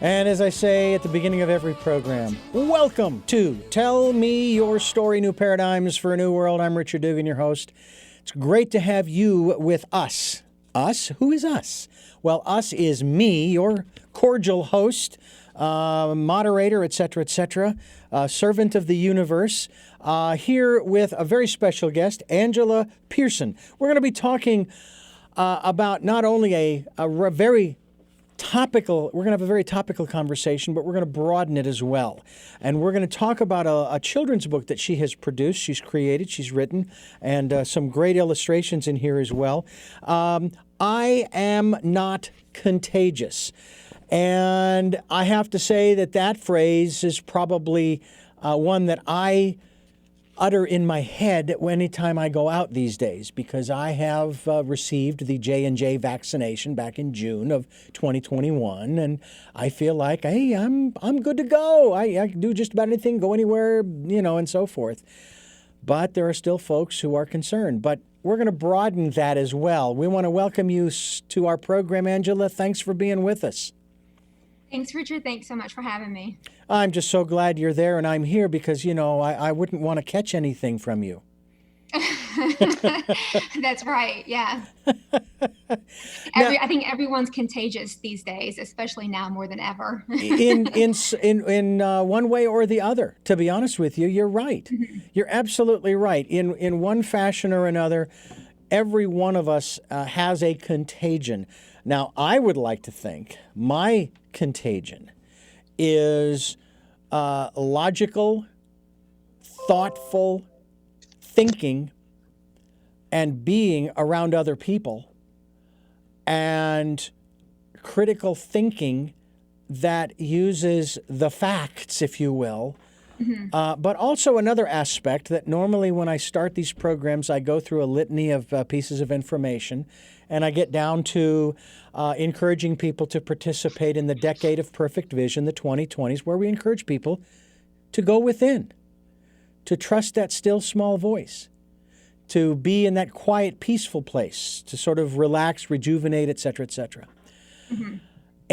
And as I say at the beginning of every program, welcome to Tell Me Your Story, New Paradigms for a New World. I'm Richard Dugan, your host. It's great to have you with us. Us? Who is us? Well, us is me, your cordial host, moderator, etc., servant of the universe, here with a very special guest, Angela Pearson. We're going to be talking about not only a very topical, we're going to have a very topical conversation, but we're going to broaden it as well. And we're going to talk about a children's book that she has produced, she's created, she's written, and some great illustrations in here as well. I am not contagious. And I have to say that phrase is probably one that I utter in my head anytime I go out these days, because I have received the J&J vaccination back in June of 2021, and I feel like, hey, I'm good to go. I can do just about anything, go anywhere, and so forth. But there are still folks who are concerned. But we're going to broaden that as well. We want to welcome you to our program, Angela. Thanks for being with us. Thanks, Richard. Thanks so much for having me. I'm just so glad you're there, and I'm here because, I wouldn't want to catch anything from you. That's right. Yeah. I think everyone's contagious these days, especially now more than ever. in one way or the other. To be honest with you, you're right. Mm-hmm. You're absolutely right. In one fashion or another, every one of us has a contagion. Now, I would like to think my contagion is logical, thoughtful thinking and being around other people, and critical thinking that uses the facts, if you will. Mm-hmm. But also another aspect that normally when I start these programs, I go through a litany of pieces of information, and I get down to encouraging people to participate in the Decade of Perfect Vision, the 2020s, where we encourage people to go within, to trust that still small voice, to be in that quiet, peaceful place, to sort of relax, rejuvenate, etc., etc. Mm-hmm.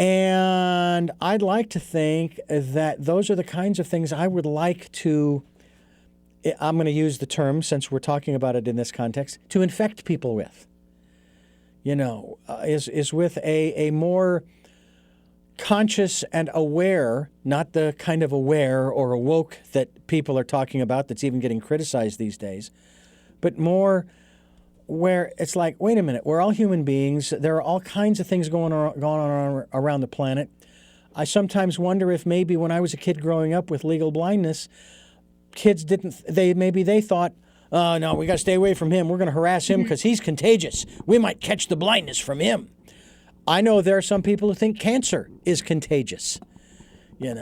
And I'd like to think that those are the kinds of things I would like to, I'm going to use the term since we're talking about it in this context, to infect people with. Is with a more conscious and aware, not the kind of aware or awoke that people are talking about that's even getting criticized these days, but more where it's like, wait a minute, we're all human beings. There are all kinds of things going on around the planet. I sometimes wonder if maybe when I was a kid growing up with legal blindness, kids they thought, oh, no, we got to stay away from him. We're going to harass him because he's contagious. We might catch the blindness from him. I know there are some people who think cancer is contagious. They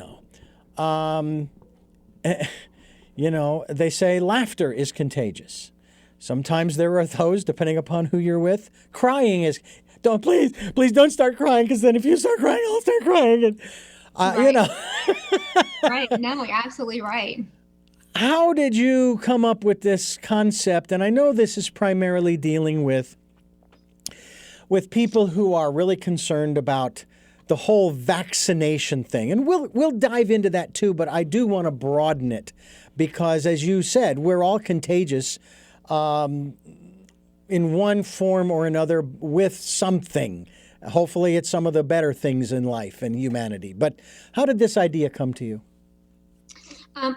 say laughter is contagious. Sometimes there are those, depending upon who you're with, crying is. Please don't start crying, because then if you start crying, I'll start crying. And, right. Right. No, you're absolutely right. How did you come up with this concept? And I know this is primarily dealing with people who are really concerned about the whole vaccination thing. And we'll dive into that too, but I do want to broaden it because, as you said, we're all contagious in one form or another with something. Hopefully it's some of the better things in life and humanity. But how did this idea come to you?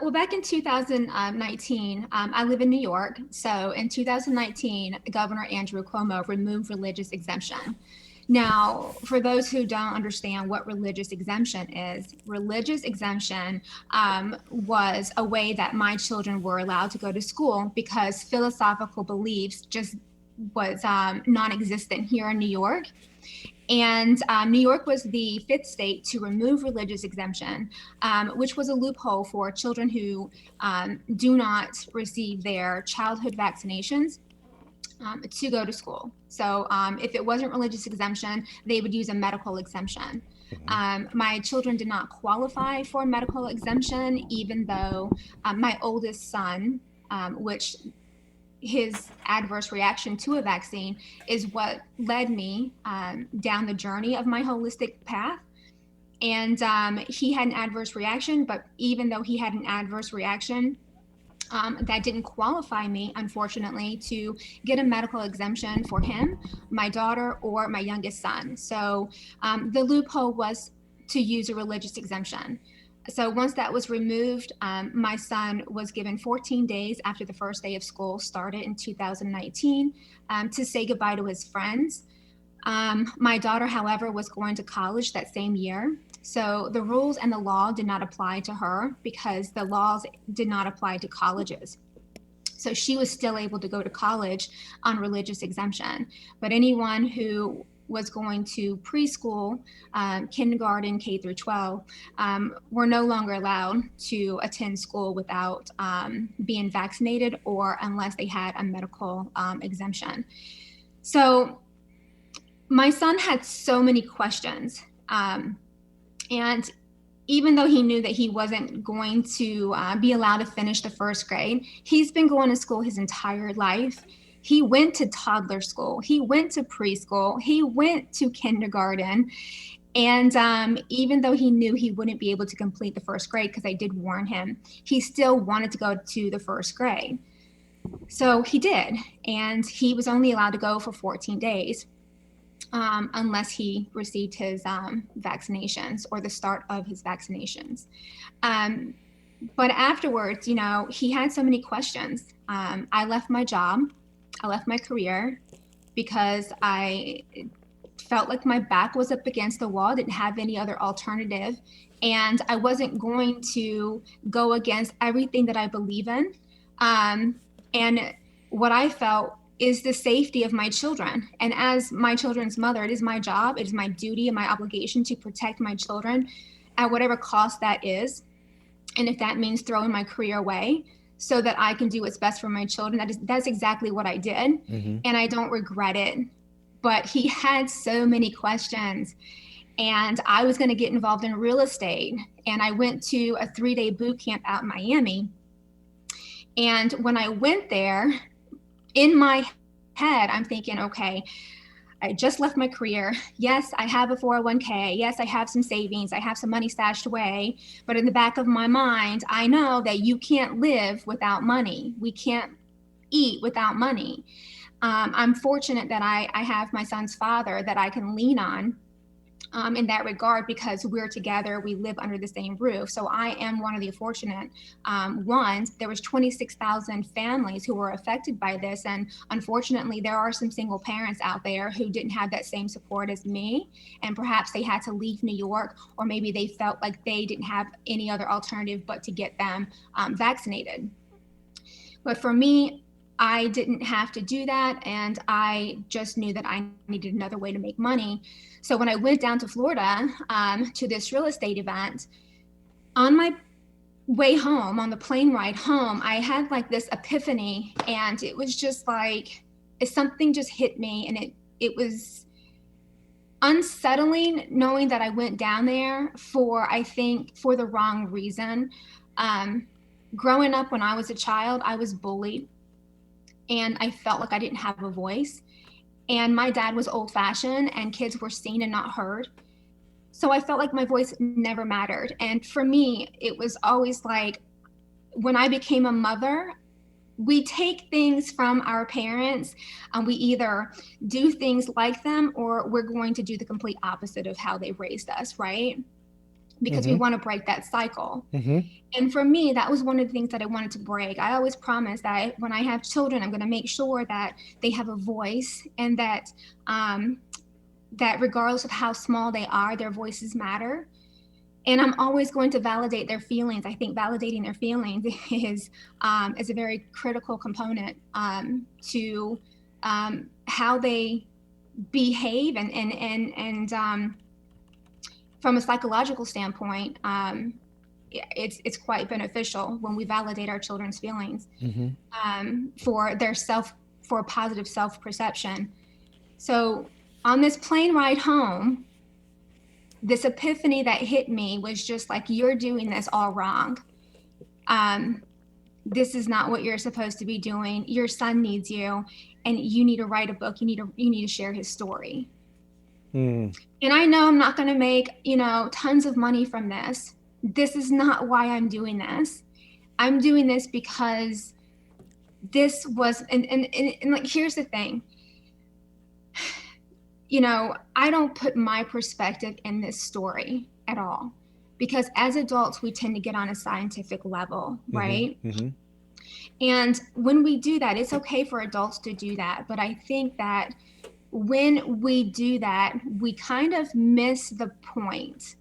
Well, back in 2019, I live in New York. So in 2019, Governor Andrew Cuomo removed religious exemption. Now, for those who don't understand what religious exemption is, religious exemption was a way that my children were allowed to go to school because philosophical beliefs just was non-existent here in New York. And New York was the fifth state to remove religious exemption, which was a loophole for children who do not receive their childhood vaccinations to go to school. So if it wasn't religious exemption, they would use a medical exemption. My children did not qualify for medical exemption, even though my oldest son, which his adverse reaction to a vaccine is what led me down the journey of my holistic path. And he had an adverse reaction, but even though he had an adverse reaction, that didn't qualify me, unfortunately, to get a medical exemption for him, my daughter, or my youngest son. So the loophole was to use a religious exemption. So once that was removed, my son was given 14 days after the first day of school started in 2019 to say goodbye to his friends. My daughter, however, was going to college that same year. So the rules and the law did not apply to her because the laws did not apply to colleges. So she was still able to go to college on religious exemption. But anyone who was going to preschool, kindergarten, K through 12, were no longer allowed to attend school without being vaccinated or unless they had a medical exemption. So my son had so many questions. And even though he knew that he wasn't going to be allowed to finish the first grade, he's been going to school his entire life. He went to toddler school. He went to preschool. He went to kindergarten. And even though he knew he wouldn't be able to complete the first grade, because I did warn him, he still wanted to go to the first grade. So he did. And he was only allowed to go for 14 days. Unless he received his vaccinations or the start of his vaccinations. But afterwards, he had so many questions. I left my job. I left my career because I felt like my back was up against the wall, didn't have any other alternative. And I wasn't going to go against everything that I believe in. And what I felt is the safety of my children. And as my children's mother, it is my job, it is my duty and my obligation to protect my children at whatever cost that is. And if that means throwing my career away so that I can do what's best for my children, that's exactly what I did. Mm-hmm. And I don't regret it. But he had so many questions. And I was going to get involved in real estate. And I went to a 3-day boot camp out in Miami. And when I went there, in my head, I'm thinking, okay, I just left my career. Yes, I have a 401k. Yes, I have some savings. I have some money stashed away. But in the back of my mind, I know that you can't live without money. We can't eat without money. I'm fortunate that I have my son's father that I can lean on in that regard, because we're together, we live under the same roof. So I am one of the fortunate ones. There was 26,000 families who were affected by this. And unfortunately, there are some single parents out there who didn't have that same support as me. And perhaps they had to leave New York, or maybe they felt like they didn't have any other alternative but to get them vaccinated. But for me, I didn't have to do that. And I just knew that I needed another way to make money. So when I went down to Florida to this real estate event, on my way home, on the plane ride home, I had like this epiphany, and it was just like something just hit me, and it was unsettling knowing that I went down there for the wrong reason. Growing up when I was a child, I was bullied, and I felt like I didn't have a voice. And my dad was old-fashioned, and kids were seen and not heard. So I felt like my voice never mattered. And for me, it was always like, when I became a mother, we take things from our parents, and we either do things like them, or we're going to do the complete opposite of how they raised us, right? Because we want to break that cycle. And for me, that was one of the things that I wanted to break. I always promise that when I have children, I'm going to make sure that they have a voice, and that that regardless of how small they are, their voices matter. And I'm always going to validate their feelings. I think validating their feelings is a very critical component to how they behave, and from a psychological standpoint, it's quite beneficial when we validate our children's feelings for positive self-perception. So on this plane ride home, this epiphany that hit me was just like, you're doing this all wrong. This is not what you're supposed to be doing. Your son needs you, and you need to write a book. You need to share his story. And I know I'm not going to make, tons of money from this. This is not why I'm doing this. I'm doing this because this was, and like, here's the thing. I don't put my perspective in this story at all, because as adults, we tend to get on a scientific level, right? Mm-hmm. And when we do that, it's okay for adults to do that. But I think that when we do that, we kind of miss the point,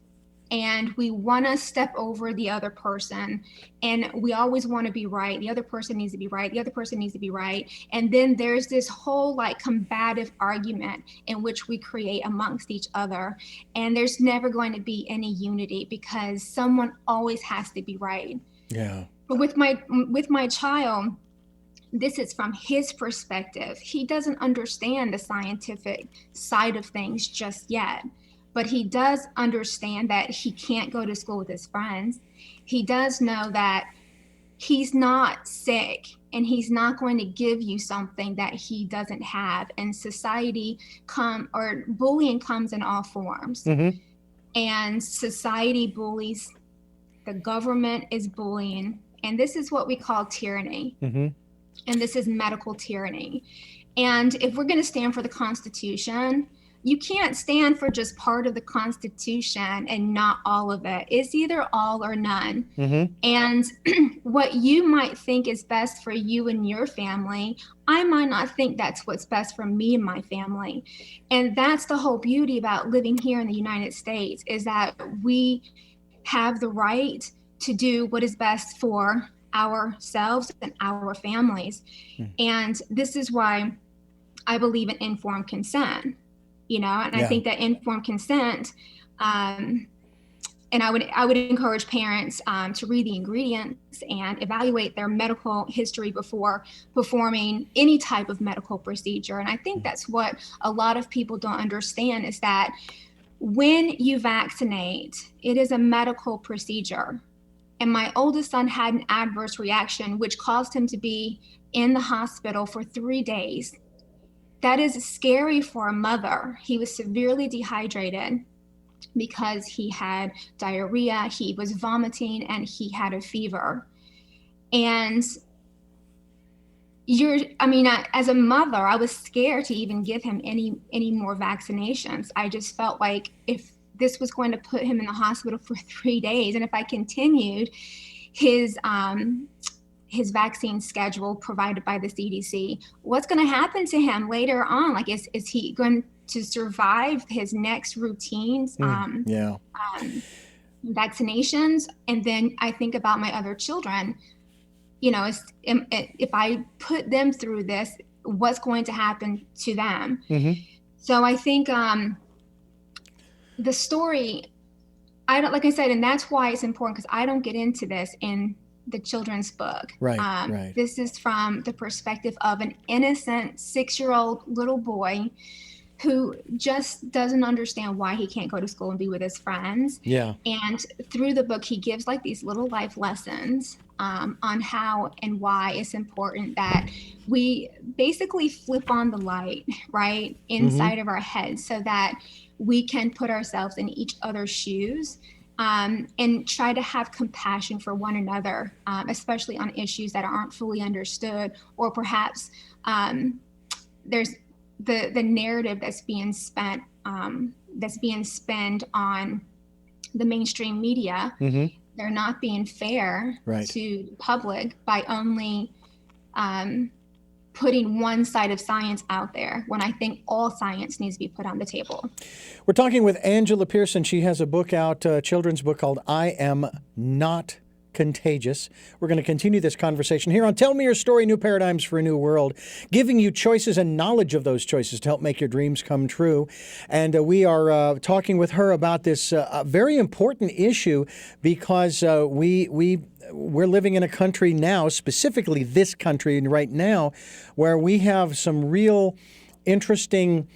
and we want to step over the other person, and we always want to be right. The other person needs to be right. The other person needs to be right. And then there's this whole like combative argument in which we create amongst each other. And there's never going to be any unity because someone always has to be right. Yeah. But with my child, this is from his perspective. He doesn't understand the scientific side of things just yet. But he does understand that he can't go to school with his friends. He does know that he's not sick, and he's not going to give you something that he doesn't have. And bullying comes in all forms. Mm-hmm. And society bullies, the government is bullying, and this is what we call tyranny. Mm-hmm. And this is medical tyranny. And if we're going to stand for the Constitution, you can't stand for just part of the Constitution and not all of it. It's either all or none. Mm-hmm. And what you might think is best for you and your family, I might not think that's what's best for me and my family. And that's the whole beauty about living here in the United States, is that we have the right to do what is best for ourselves and our families. Mm. And this is why I believe in informed consent. I think that informed consent, and I would encourage parents to read the ingredients and evaluate their medical history before performing any type of medical procedure. And I think that's what a lot of people don't understand, is that when you vaccinate, it is a medical procedure. And my oldest son had an adverse reaction, which caused him to be in the hospital for 3 days. That is scary for a mother. He was severely dehydrated because he had diarrhea, he was vomiting, and he had a fever. And as a mother, I was scared to even give him any more vaccinations. I just felt like if this was going to put him in the hospital for 3 days, and if I continued his vaccine schedule provided by the CDC, what's going to happen to him later on? Like, is he going to survive his next routines, vaccinations? And then I think about my other children, if I put them through this, what's going to happen to them? Mm-hmm. So I think the story, like I said, and that's why it's important, because I don't get into this in the children's book. Right. This is from the perspective of an innocent 6-year-old little boy who just doesn't understand why he can't go to school and be with his friends. Yeah. And through the book, he gives like these little life lessons on how and why it's important that we basically flip on the light, right, inside of our heads, so that we can put ourselves in each other's shoes. And try to have compassion for one another, especially on issues that aren't fully understood, or perhaps there's the narrative that's being spent, that's being spent on the mainstream media. Mm-hmm. They're not being fair to the public by only putting one side of science out there, when I think all science needs to be put on the table. We're talking with Angela Pearson. She has a book out, a children's book called I Am Not Contagious. We're going to continue this conversation here on Tell Me Your Story, New Paradigms for a New World, giving you choices and knowledge of those choices to help make your dreams come true. And we are talking with her about this very important issue, because we're living in a country now, specifically this country right now, where we have some real interesting,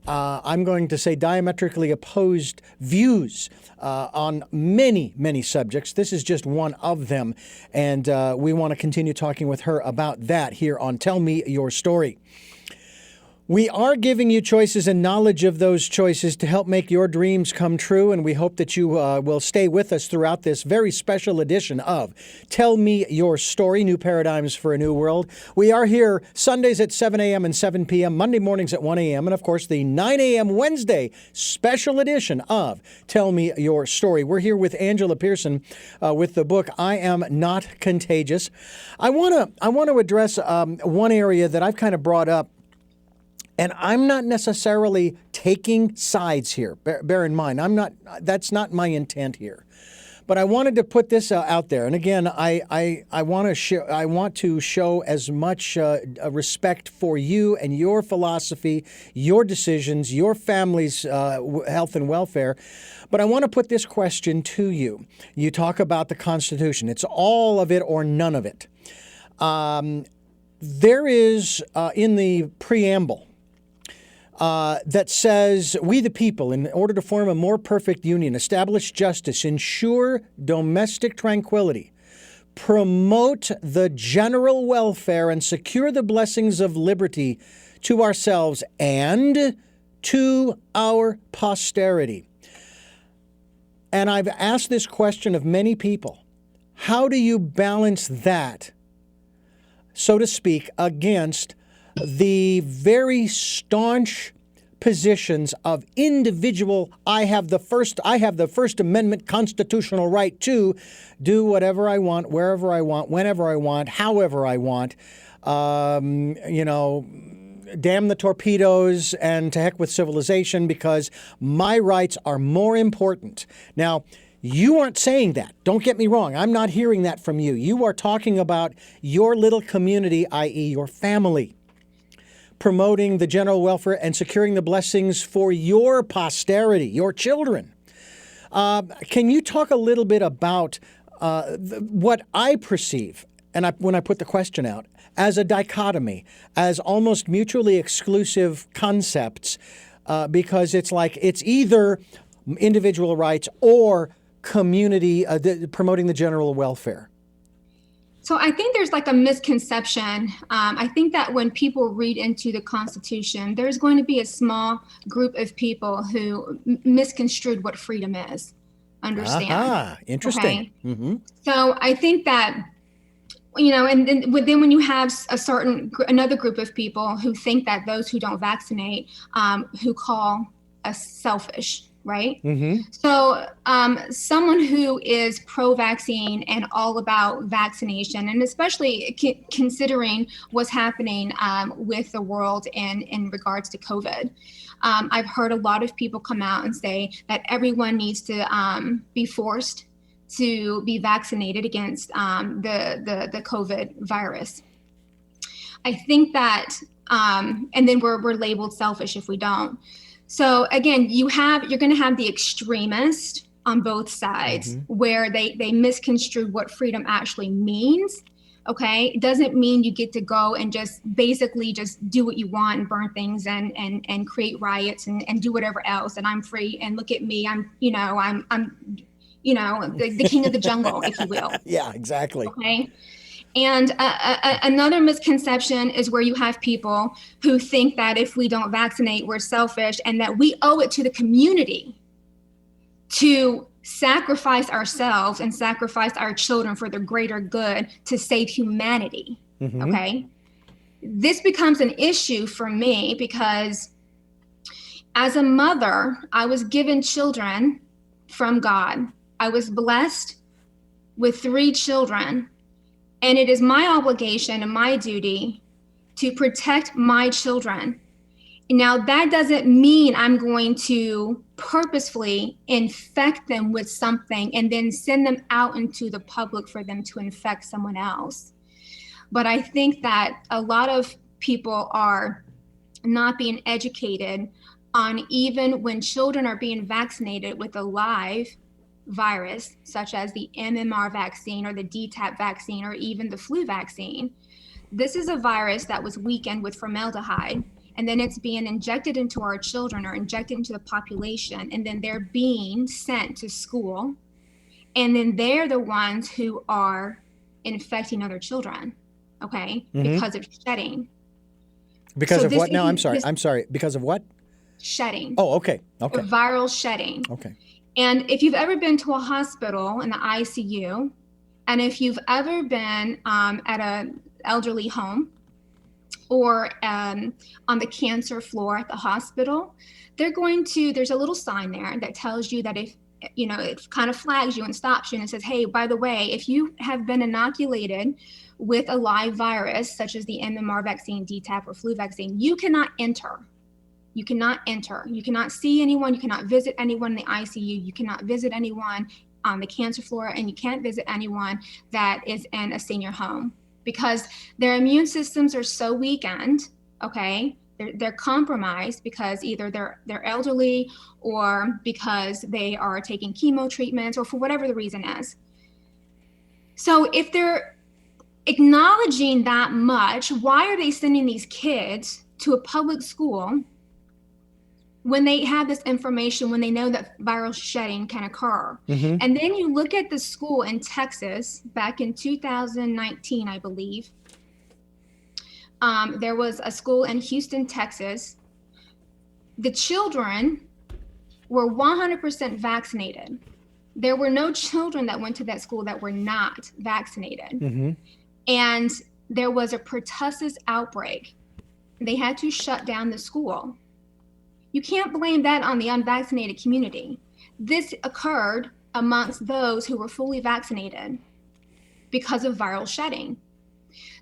I'm going to say diametrically opposed views on many, many subjects. This is just one of them. And we want to continue talking with her about that here on Tell Me Your Story. We are giving you choices and knowledge of those choices to help make your dreams come true, and we hope that you will stay with us throughout this very special edition of Tell Me Your Story, New Paradigms for a New World. We are here Sundays at 7 a.m. and 7 p.m., Monday mornings at 1 a.m., and of course the 9 a.m. Wednesday special edition of Tell Me Your Story. We're here with Angela Pearson with the book I Am Not Contagious. I want to address one area that I've kind of brought up. And I'm not necessarily taking sides here. Bear in mind, that's not my intent here. But I wanted to put this out there. And again, I want to show as much respect for you and your philosophy, your decisions, your family's health and welfare. But I want to put this question to you. You talk about the Constitution. It's all of it or none of it. There is in the preamble that says, we the people, in order to form a more perfect union, establish justice, ensure domestic tranquility, promote the general welfare, and secure the blessings of liberty to ourselves and to our posterity. And I've asked this question of many people. How do you balance that, so to speak, against the very staunch positions of individual, I have the First Amendment constitutional right to do whatever I want, wherever I want, whenever I want, however I want, damn the torpedoes and to heck with civilization because my rights are more important. Now, you aren't saying that. Don't get me wrong. I'm not hearing that from you. You are talking about your little community, i.e. your family, promoting the general welfare and securing the blessings for your posterity, your children. Can you talk a little bit about what I perceive, and when I put the question out, as a dichotomy, as almost mutually exclusive concepts, because it's like it's either individual rights or community, promoting the general welfare? So I think there's like a misconception. I think that when people read into the Constitution, there's going to be a small group of people who misconstrued what freedom is. Understand? Ah, interesting. Okay? Mm-hmm. So I think that, and then when you have another group of people who think that those who don't vaccinate, who call us selfish. Right? Mm-hmm. So someone who is pro-vaccine and all about vaccination, and especially considering what's happening with the world in regards to COVID, I've heard a lot of people come out and say that everyone needs to be forced to be vaccinated against the COVID virus. I think that, and then we're labeled selfish if we don't. So again, you're going to have the extremist on both sides, mm-hmm. where they misconstrue what freedom actually means. Okay, it doesn't mean you get to go and just basically just do what you want and burn things and create riots and do whatever else. And I'm free and look at me, I'm the king of the jungle, if you will. Yeah, exactly. Okay. And another misconception is where you have people who think that if we don't vaccinate, we're selfish, and that we owe it to the community to sacrifice ourselves and sacrifice our children for the greater good to save humanity. Mm-hmm. Okay. This becomes an issue for me because as a mother, I was given children from God. I was blessed with 3 children. And it is my obligation and my duty to protect my children. Now, that doesn't mean I'm going to purposefully infect them with something and then send them out into the public for them to infect someone else. But I think that a lot of people are not being educated on, even when children are being vaccinated with a live virus, such as the MMR vaccine or the DTaP vaccine or even the flu vaccine. This is a virus that was weakened with formaldehyde, and then it's being injected into our children or injected into the population, and then they're being sent to school, and then they're the ones who are infecting other children, okay, mm-hmm. because of shedding. Because So of this what now? I'm isn't sorry. just I'm sorry. Because of what? shedding Oh, okay. or Okay. viral shedding. Okay. And if you've ever been to a hospital in the ICU, and if you've ever been at an elderly home or on the cancer floor at the hospital, there's a little sign there that tells you that if, it kind of flags you and stops you and it says, hey, by the way, if you have been inoculated with a live virus, such as the MMR vaccine, DTaP, or flu vaccine, you cannot enter. You cannot enter. You cannot see anyone. You cannot visit anyone in the ICU. You cannot visit anyone on the cancer floor, and you can't visit anyone that is in a senior home because their immune systems are so weakened. Okay, they're compromised because either they're elderly or because they are taking chemo treatments or for whatever the reason is. So if they're acknowledging that much, why are they sending these kids to a public school when they have this information, when they know that viral shedding can occur? Mm-hmm. And then you look at the school in Texas back in 2019, I believe. There was a school in Houston, Texas. The children were 100% vaccinated. There were no children that went to that school that were not vaccinated. Mm-hmm. And there was a pertussis outbreak. They had to shut down the school. You can't blame that on the unvaccinated community. This occurred amongst those who were fully vaccinated because of viral shedding.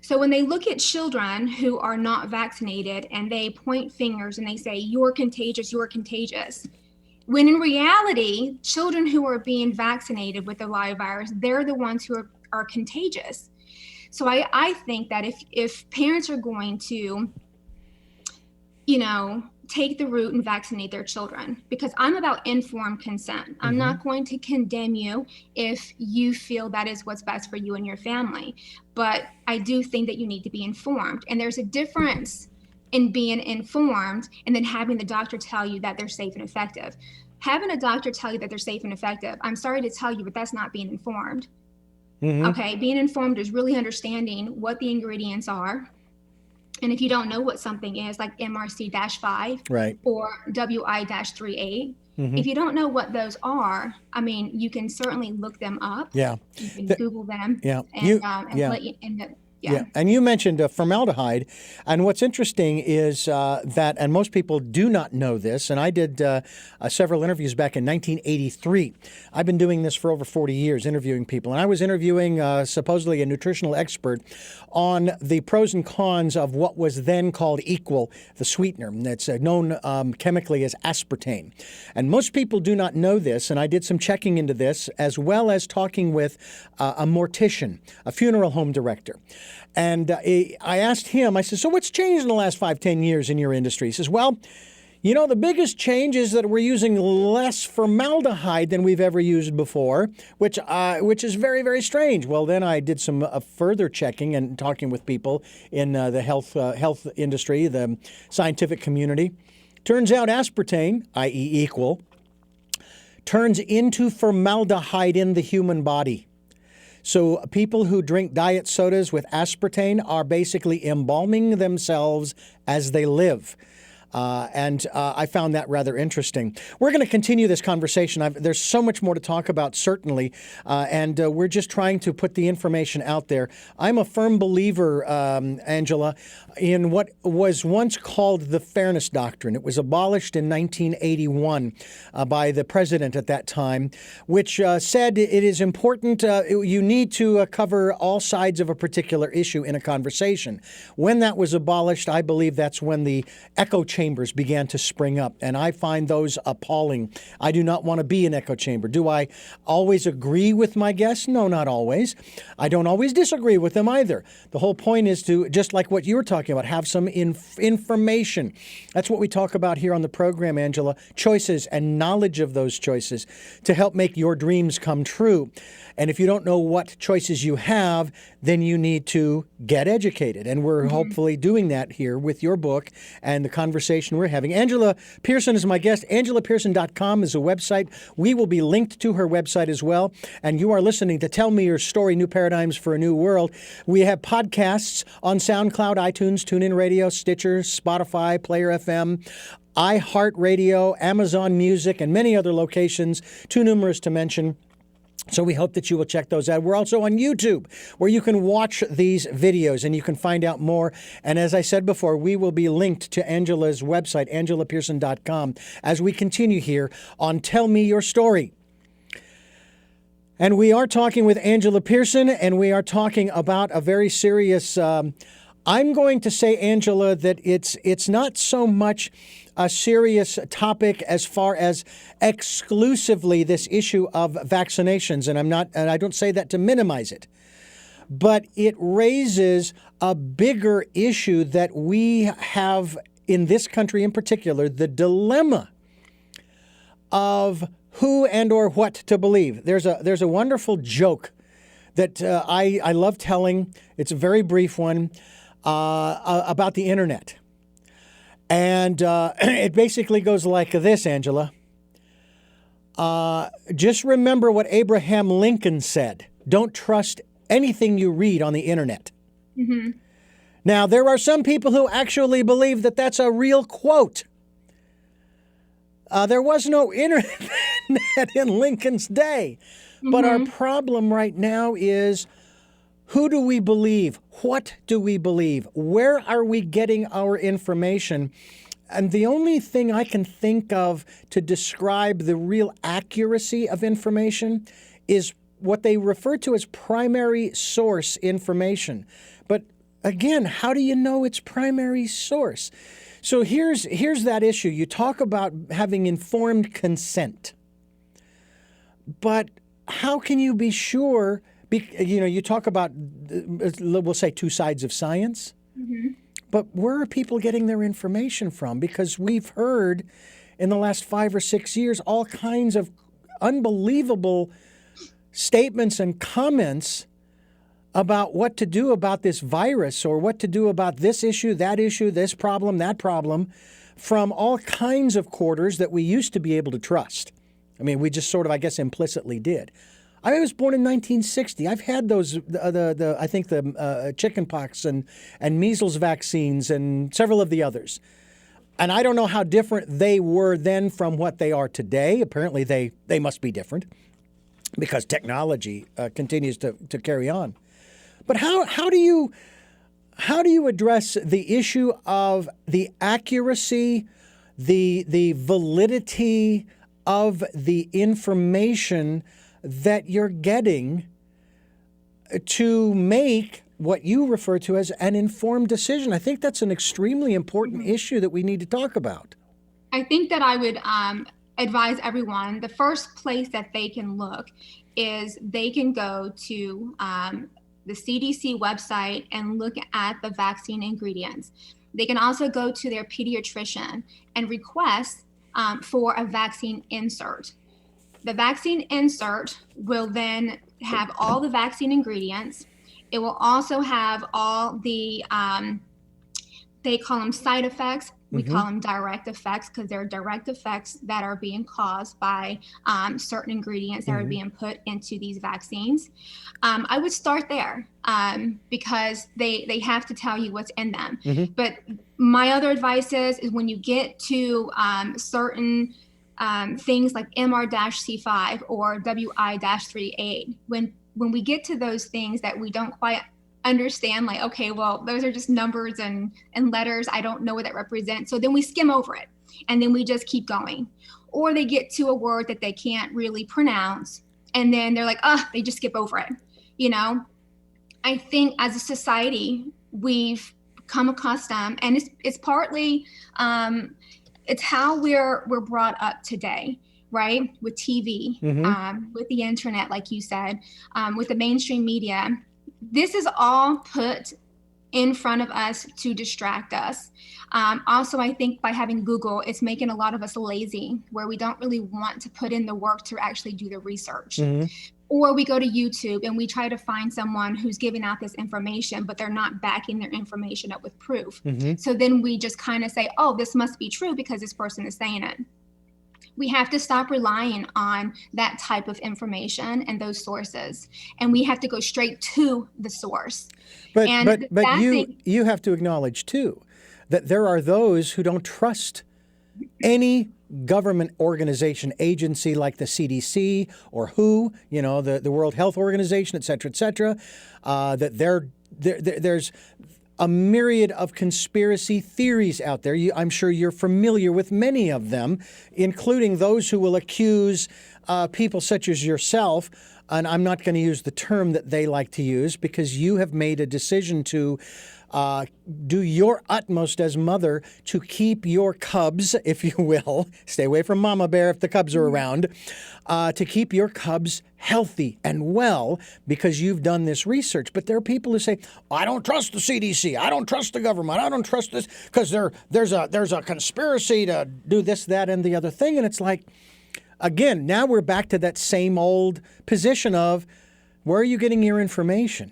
So when they look at children who are not vaccinated and they point fingers and they say, you're contagious, when in reality, children who are being vaccinated with the live virus, they're the ones who are contagious. So I think that if parents are going to, take the route and vaccinate their children, because I'm about informed consent. I'm not going to condemn you if you feel that is what's best for you and your family. But I do think that you need to be informed. And there's a difference in being informed and then having the doctor tell you that they're safe and effective. Having a doctor tell you that they're safe and effective, I'm sorry to tell you, but that's not being informed. Mm-hmm. Okay, being informed is really understanding what the ingredients are. And if you don't know what something is, like MRC-5 right, or WI-38, if you don't know what those are, you can certainly look them up. Yeah. You can Google them. Yeah. Yeah. And you mentioned formaldehyde. And what's interesting is that, and most people do not know this, and I did several interviews back in 1983. I've been doing this for over 40 years, interviewing people. And I was interviewing supposedly a nutritional expert on the pros and cons of what was then called Equal, the sweetener. That's known chemically as aspartame. And most people do not know this, and I did some checking into this, as well as talking with a mortician, a funeral home director. And I asked him, I said, so what's changed in the last 5-10 years in your industry? He says, well, the biggest change is that we're using less formaldehyde than we've ever used before, which is very, very strange. Well, then I did some further checking and talking with people in the health industry, the scientific community. Turns out aspartame, i.e. Equal, turns into formaldehyde in the human body. So people who drink diet sodas with aspartame are basically embalming themselves as they live. And I found that rather interesting. We're going to continue this conversation. There's so much more to talk about, certainly, and we're just trying to put the information out there. I'm a firm believer, Angela, in what was once called the Fairness Doctrine. It was abolished in 1981 by the president at that time, which said it is important, you need to cover all sides of a particular issue in a conversation. When that was abolished, I believe that's when the echo chambers began to spring up, and I find those appalling. I do not want to be an echo chamber. Do I always agree with my guests? No, not always. I don't always disagree with them either. The whole point is to, just like what you were talking about, have some information. That's what we talk about here on the program, Angela, choices and knowledge of those choices to help make your dreams come true. And if you don't know what choices you have, then you need to get educated. And we're hopefully doing that here with your book and the conversation conversation we're having. Angela Pearson is my guest. AngelaPearson.com is a website. We will be linked to her website as well. And you are listening to Tell Me Your Story, New Paradigms for a New World. We have podcasts on SoundCloud, iTunes, TuneIn Radio, Stitcher, Spotify, Player FM, iHeartRadio, Amazon Music, and many other locations, too numerous to mention. So we hope that you will check those out. We're also on YouTube, where you can watch these videos and you can find out more. And as I said before, we will be linked to Angela's website, AngelaPearson.com, as we continue here on Tell Me Your Story. And we are talking with Angela Pearson, and we are talking about a very serious, I'm going to say, Angela, that it's not so much a serious topic as far as exclusively this issue of vaccinations, and I don't say that to minimize it, but it raises a bigger issue that we have in this country in particular, the dilemma of who and or what to believe. There's a wonderful joke that I love telling. It's a very brief one about the internet. And it basically goes like this, Angela. Just remember what Abraham Lincoln said. Don't trust anything you read on the internet. Mm-hmm. Now, there are some people who actually believe that that's a real quote. There was no internet in Lincoln's day. Mm-hmm. But our problem right now is, who do we believe? What do we believe? Where are we getting our information? And the only thing I can think of to describe the real accuracy of information is what they refer to as primary source information. But again, how do you know it's primary source? So here's that issue. You talk about having informed consent. But how can you be sure? You talk about, we'll say, two sides of science. Mm-hmm. But where are people getting their information from? Because we've heard in the last 5 or 6 years all kinds of unbelievable statements and comments about what to do about this virus, or what to do about this issue, this problem, that problem, from all kinds of quarters that we used to be able to trust. I mean, we just sort of, I guess, implicitly did. I was born in 1960. I've had those, I think the chickenpox and measles vaccines and several of the others. And I don't know how different they were then from what they are today. Apparently they must be different because technology continues to carry on. But how do you address the issue of the accuracy, the validity of the information that you're getting to make what you refer to as an informed decision? I think that's an extremely important issue that we need to talk about. I think that I would advise everyone, the first place that they can look is they can go to the CDC website and look at the vaccine ingredients. They can also go to their pediatrician and request for a vaccine insert. The vaccine insert will then have all the vaccine ingredients. It will also have all the, they call them side effects. We call them direct effects, because they're direct effects that are being caused by certain ingredients that are being put into these vaccines. I would start there because they have to tell you what's in them. But my other advice is when you get to certain things like MR-C5 or WI-38, when we get to those things that we don't quite understand, like, okay, well, those are just numbers and letters. I don't know what that represents. So then we skim over it and then we just keep going. Or they get to a word that they can't really pronounce and then they're like, they just skip over it. You know, I think as a society, we've come accustomed, and it's partly, it's how we're brought up today, right? With TV, with the internet, like you said, with the mainstream media. This is all put in front of us to distract us. Also, I think by having Google, it's making a lot of us lazy, where we don't really want to put in the work to actually do the research. Or we go to YouTube and we try to find someone who's giving out this information, but they're not backing their information up with proof. So then we just kind of say, oh, this must be true because this person is saying it. We have to stop relying on that type of information and those sources. And we have to go straight to the source. But you have to acknowledge, too, that there are those who don't trust any government organization, agency like the CDC or WHO, the World Health Organization, et cetera, that there's a myriad of conspiracy theories out there. I'm sure you're familiar with many of them, including those who will accuse people such as yourself, and I'm not going to use the term that they like to use because you have made a decision to do your utmost as mother to keep your cubs, if you will, stay away from Mama Bear if the cubs are around, to keep your cubs healthy and well because you've done this research. But there are people who say, I don't trust the CDC, I don't trust the government, I don't trust this because there's a conspiracy to do this, that, and the other thing. And it's like, again, now we're back to that same old position of where are you getting your information?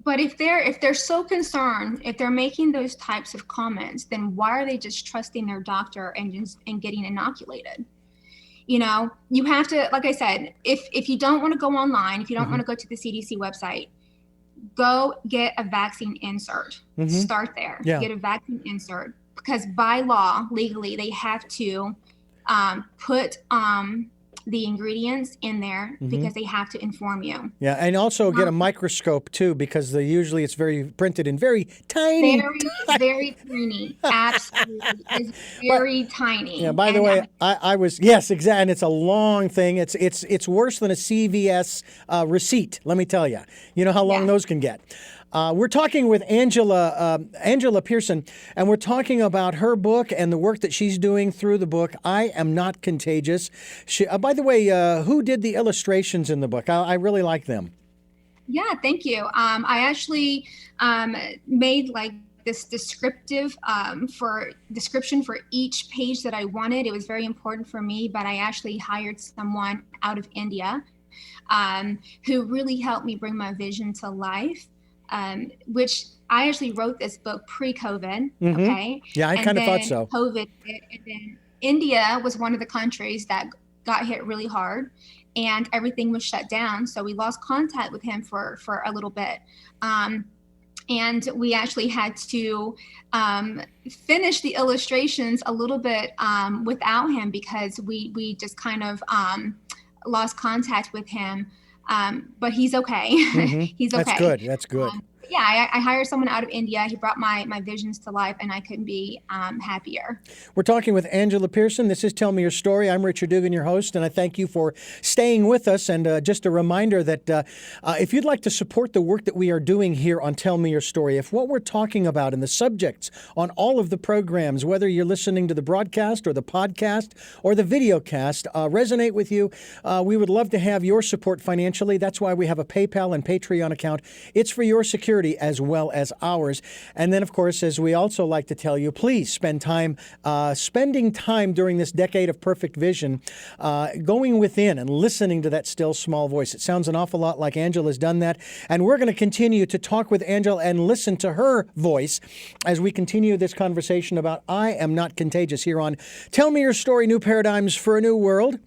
But if they're so concerned, if they're making those types of comments, then why are they just trusting their doctor and getting inoculated? You have to, like I said, if you don't want to go online, if you don't want to go to the CDC website, go get a vaccine insert. Start there. Yeah. Get a vaccine insert because by law, legally, they have to put the ingredients in there because they have to inform you. Yeah, and also get a microscope too because it's very printed in very tiny. Very tiny. Absolutely. It's very tiny. Yeah, by the way, I was, yes, exactly, and it's a long thing. It's worse than a CVS receipt, let me tell you. You know how long those can get. We're talking with Angela Pearson, and we're talking about her book and the work that she's doing through the book, I Am Not Contagious. By the way, who did the illustrations in the book? I really like them. Yeah, thank you. I actually made like this description for each page that I wanted. It was very important for me, but I actually hired someone out of India who really helped me bring my vision to life. Which I actually wrote this book pre-COVID. Okay. Yeah, I kind of thought so. COVID, and then India was one of the countries that got hit really hard, and everything was shut down. So we lost contact with him for a little bit, and we actually had to finish the illustrations a little bit without him because we just kind of lost contact with him. But he's okay. He's okay. That's good. I hired someone out of India. He brought my visions to life, and I couldn't be happier. We're talking with Angela Pearson. This is Tell Me Your Story. I'm Richard Dugan, your host, and I thank you for staying with us. And just a reminder that if you'd like to support the work that we are doing here on Tell Me Your Story, if what we're talking about and the subjects on all of the programs, whether you're listening to the broadcast or the podcast or the video cast, resonate with you, we would love to have your support financially. That's why we have a PayPal and Patreon account. It's for your security as well as ours. And then, of course, as we also like to tell you, please spending time during this decade of perfect vision, going within and listening to that still small voice. It sounds an awful lot like Angela's done that. And we're going to continue to talk with Angela and listen to her voice as we continue this conversation about I Am Not Contagious here on Tell Me Your Story, New Paradigms for a New World.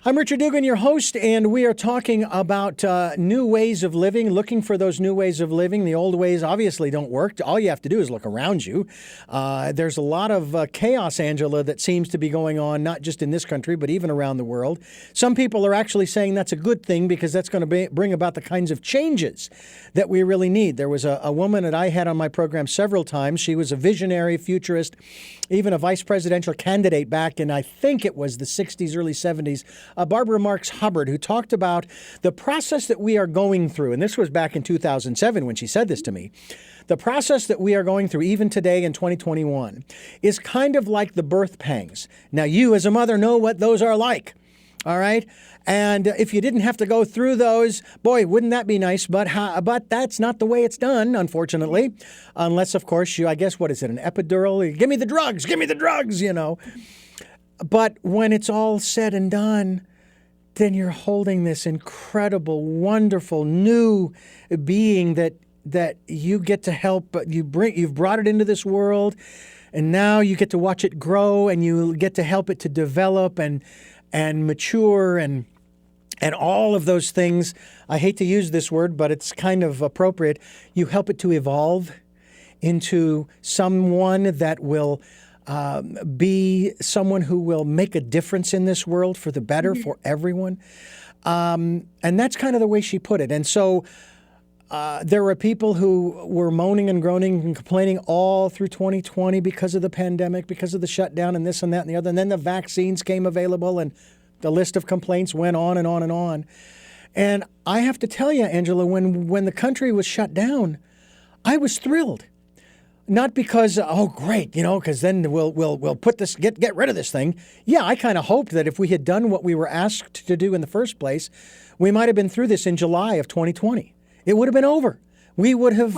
I'm Richard Dugan, your host, and we are talking about new ways of living, looking for those new ways of living. The old ways obviously don't work. All you have to do is look around you. There's a lot of chaos, Angela, that seems to be going on, not just in this country, but even around the world. Some people are actually saying that's a good thing because that's going to bring about the kinds of changes that we really need. There was a woman that I had on my program several times. She was a visionary, futurist, even a vice presidential candidate back in, I think it was the 60s, early 70s. Barbara Marx Hubbard, who talked about the process that we are going through, and this was back in 2007 when she said this to me. The process that we are going through, even today in 2021, is kind of like the birth pangs. Now, you as a mother know what those are like, all right? And if you didn't have to go through those, boy, wouldn't that be nice? But that's not the way it's done, unfortunately, unless, of course, I guess, what is it, an epidural? Give me the drugs, you know. But when it's all said and done, then you're holding this incredible, wonderful new being that you get to help. You've brought it into this world, and now you get to watch it grow, and you get to help it to develop and mature and all of those things. I hate to use this word, but it's kind of appropriate. You help it to evolve into someone that will be someone who will make a difference in this world for the better for everyone. And that's kind of the way she put it. And so there were people who were moaning and groaning and complaining all through 2020 because of the pandemic, because of the shutdown and this and that and the other. And then the vaccines came available and the list of complaints went on and on and on. And I have to tell you, Angela, when the country was shut down, I was thrilled. Not because, oh, great, because then we'll put this, get rid of this thing. Yeah, I kind of hoped that if we had done what we were asked to do in the first place, we might have been through this in July of 2020. It would have been over. We would have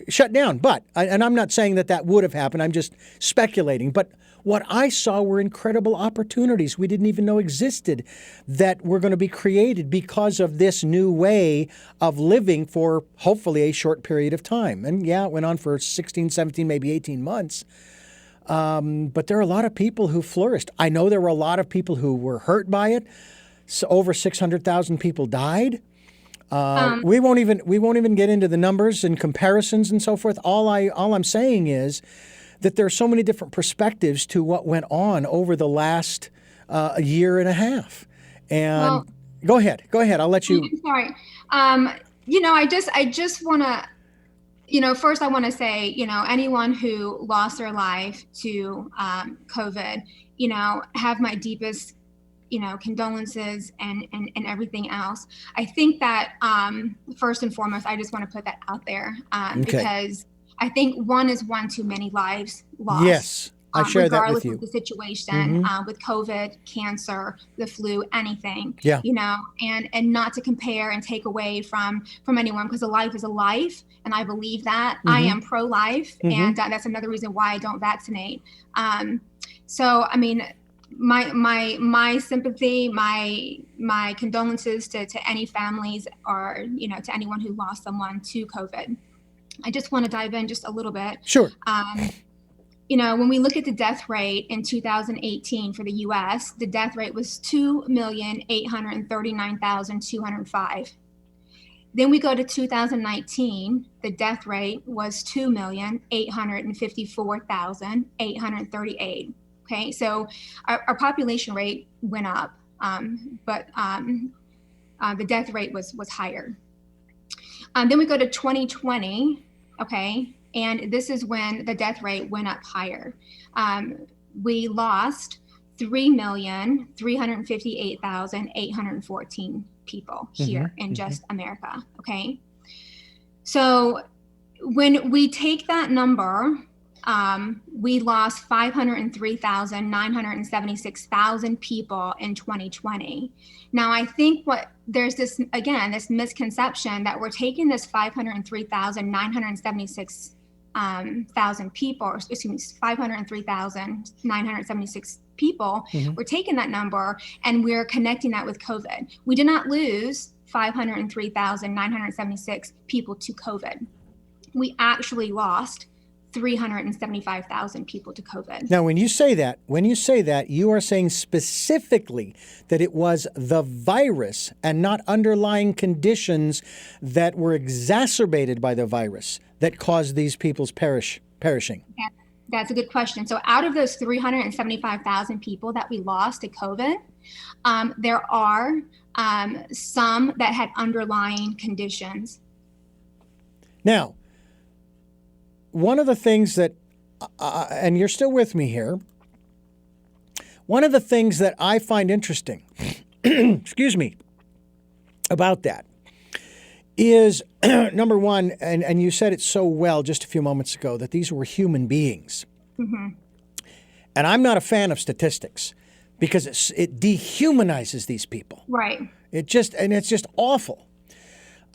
shut down. And I'm not saying that would have happened. I'm just speculating. But what I saw were incredible opportunities we didn't even know existed that were going to be created because of this new way of living for hopefully a short period of time. And yeah, it went on for 16, 17, maybe 18 months. But there are a lot of people who flourished. I know there were a lot of people who were hurt by it. So over 600,000 people died. We won't even get into the numbers and comparisons and so forth. All I'm saying is that there are so many different perspectives to what went on over the last year and a half. And go ahead. I'll let you. Sorry. I just want to, first I want to say, anyone who lost their life to COVID, have my deepest, condolences and everything else. I think that first and foremost, I just want to put that out there because I think one is one too many lives lost. Yes, I share that with you. Regardless of the situation, with COVID, cancer, the flu, anything. Yeah. And not to compare and take away from anyone, because a life is a life, and I believe that. I am pro-life, and that's another reason why I don't vaccinate. So I mean, my sympathy, my condolences to any families or to anyone who lost someone to COVID. I just want to dive in just a little bit. Sure. When we look at the death rate in 2018 for the U.S., the death rate was 2,839,205. Then we go to 2019, the death rate was 2,854,838. Okay, so our population rate went up, but the death rate was higher. Then we go to 2020, okay, and this is when the death rate went up higher. We lost 3,358,814 people here in just America, okay? So when we take that number, we lost 503,976 people in 2020. Now, I think there's this misconception that we're taking this 503,976 people, 503,976 people, we're taking that number and we're connecting that with COVID. We did not lose 503,976 people to COVID. We actually lost 375,000 people to COVID. Now, when you say that, you are saying specifically that it was the virus and not underlying conditions that were exacerbated by the virus that caused these people's perishing. Yeah, that's a good question. So out of those 375,000 people that we lost to COVID, there are some that had underlying conditions. Now, one of the things that, and you're still with me here, one of the things that I find interesting, excuse me, about that is, number one, and you said it so well just a few moments ago, that these were human beings. And I'm not a fan of statistics because it dehumanizes these people. Right. It's just awful.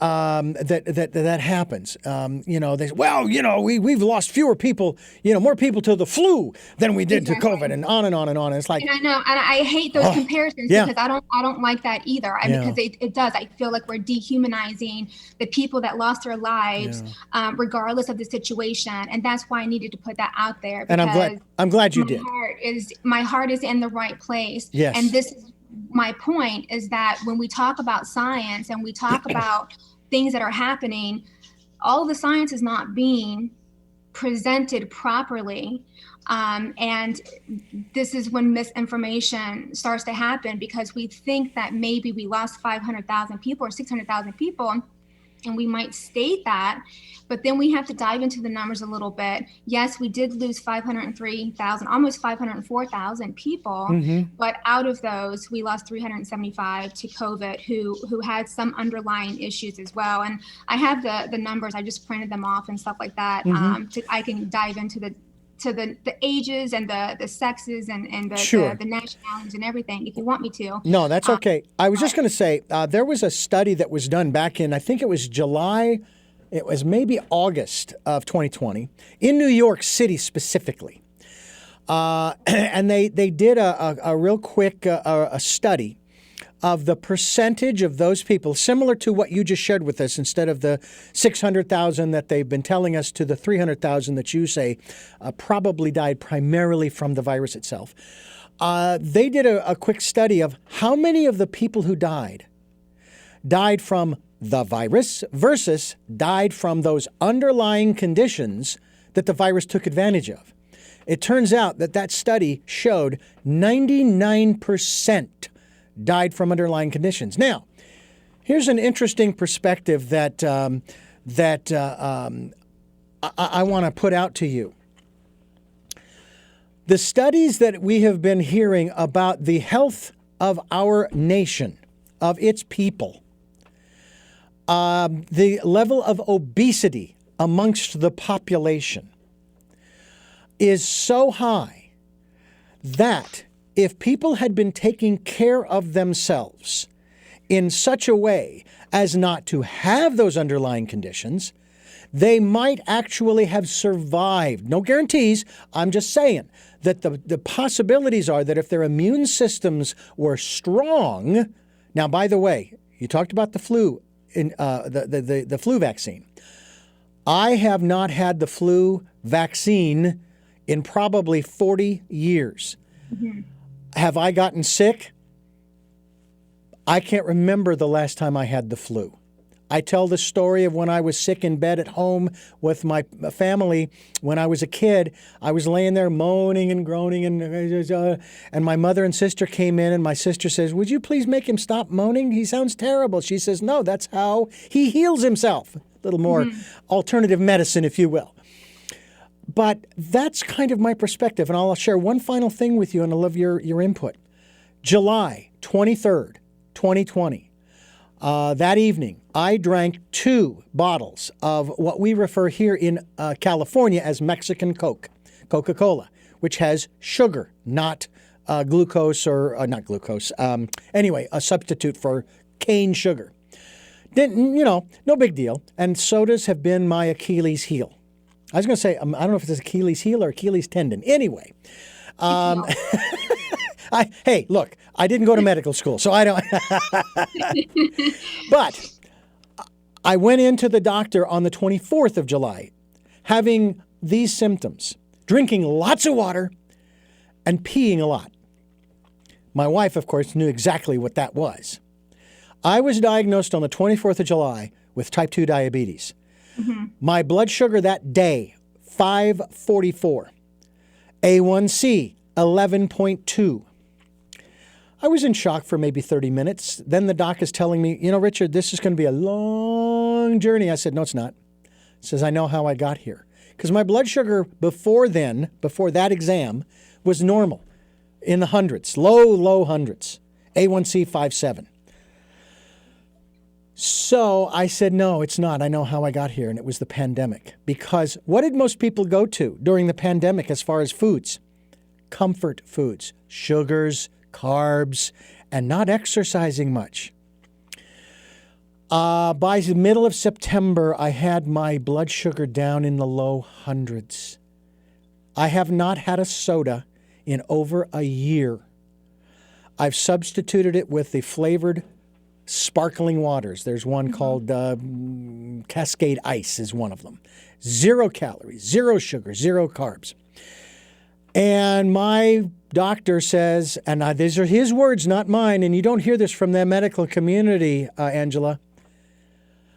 that happens. They say, well, we've lost fewer people, more people to the flu than we did to COVID, and on and on and on. And it's like, and I know, and I hate those comparisons because I don't like that either. Because it does. I feel like we're dehumanizing the people that lost their lives, regardless of the situation, and that's why I needed to put that out there. And I'm glad you did. My heart is in the right place. Yes. And this is my point, is that when we talk about science and we talk about things that are happening, all the science is not being presented properly. And this is when misinformation starts to happen, because we think that maybe we lost 500,000 people or 600,000 people, and we might state that, but then we have to dive into the numbers a little bit. Yes, we did lose 503,000, almost 504,000 people, but out of those, we lost 375 to COVID who had some underlying issues as well. And I have the numbers, I just printed them off and stuff like that. I can dive into the ages and the sexes and the nationalities and everything, if you want me to. No, that's okay. I was just going to say, there was a study that was done back in, I think it was July, it was maybe August of 2020, in New York City specifically. And they did a real quick a study of the percentage of those people, similar to what you just shared with us, instead of the 600,000 that they've been telling us, to the 300,000 that you say probably died primarily from the virus itself. They did a quick study of how many of the people who died from the virus versus died from those underlying conditions that the virus took advantage of. It turns out that study showed 99% died from underlying conditions. Now, here's an interesting perspective that I want to put out to you. The studies that we have been hearing about the health of our nation, of its people, the level of obesity amongst the population is so high that if people had been taking care of themselves in such a way as not to have those underlying conditions, they might actually have survived. No guarantees. I'm just saying that the possibilities are that if their immune systems were strong. Now, by the way, you talked about the flu, the flu vaccine. I have not had the flu vaccine in probably 40 years. Have I gotten sick? I can't remember the last time I had the flu. I tell the story of when I was sick in bed at home with my family when I was a kid. I was laying there moaning and groaning, and my mother and sister came in, and my sister says, "Would you please make him stop moaning? He sounds terrible." She says, "No, that's how he heals himself." A little more alternative medicine, if you will. But that's kind of my perspective, and I'll share one final thing with you, and I love your input. July 23rd, 2020, that evening, I drank 2 bottles of what we refer here in California as Mexican Coke, Coca-Cola, which has sugar, not glucose or not glucose. Anyway, a substitute for cane sugar. No big deal. And sodas have been my Achilles heel. I was going to say, I don't know if it's Achilles heel or Achilles tendon. Anyway, hey, look, I didn't go to medical school, so I don't. But I went into the doctor on the 24th of July, having these symptoms, drinking lots of water and peeing a lot. My wife, of course, knew exactly what that was. I was diagnosed on the 24th of July with type 2 diabetes. My blood sugar that day, 544. A1C, 11.2. I was in shock for maybe 30 minutes. Then the doc is telling me, Richard, this is going to be a long journey. I said, no, it's not. He says, I know how I got here. Because my blood sugar before that exam, was normal in the hundreds, low hundreds. A1C, 5.7. So I said, no, it's not. I know how I got here, and it was the pandemic. Because what did most people go to during the pandemic as far as foods? Comfort foods, sugars, carbs, and not exercising much. By the middle of September, I had my blood sugar down in the low hundreds. I have not had a soda in over a year. I've substituted it with the flavored sparkling waters. There's one called Cascade Ice is one of them. 0 calories, 0 sugar, 0 carbs. And my doctor says, and these are his words, not mine, and you don't hear this from the medical community, Angela,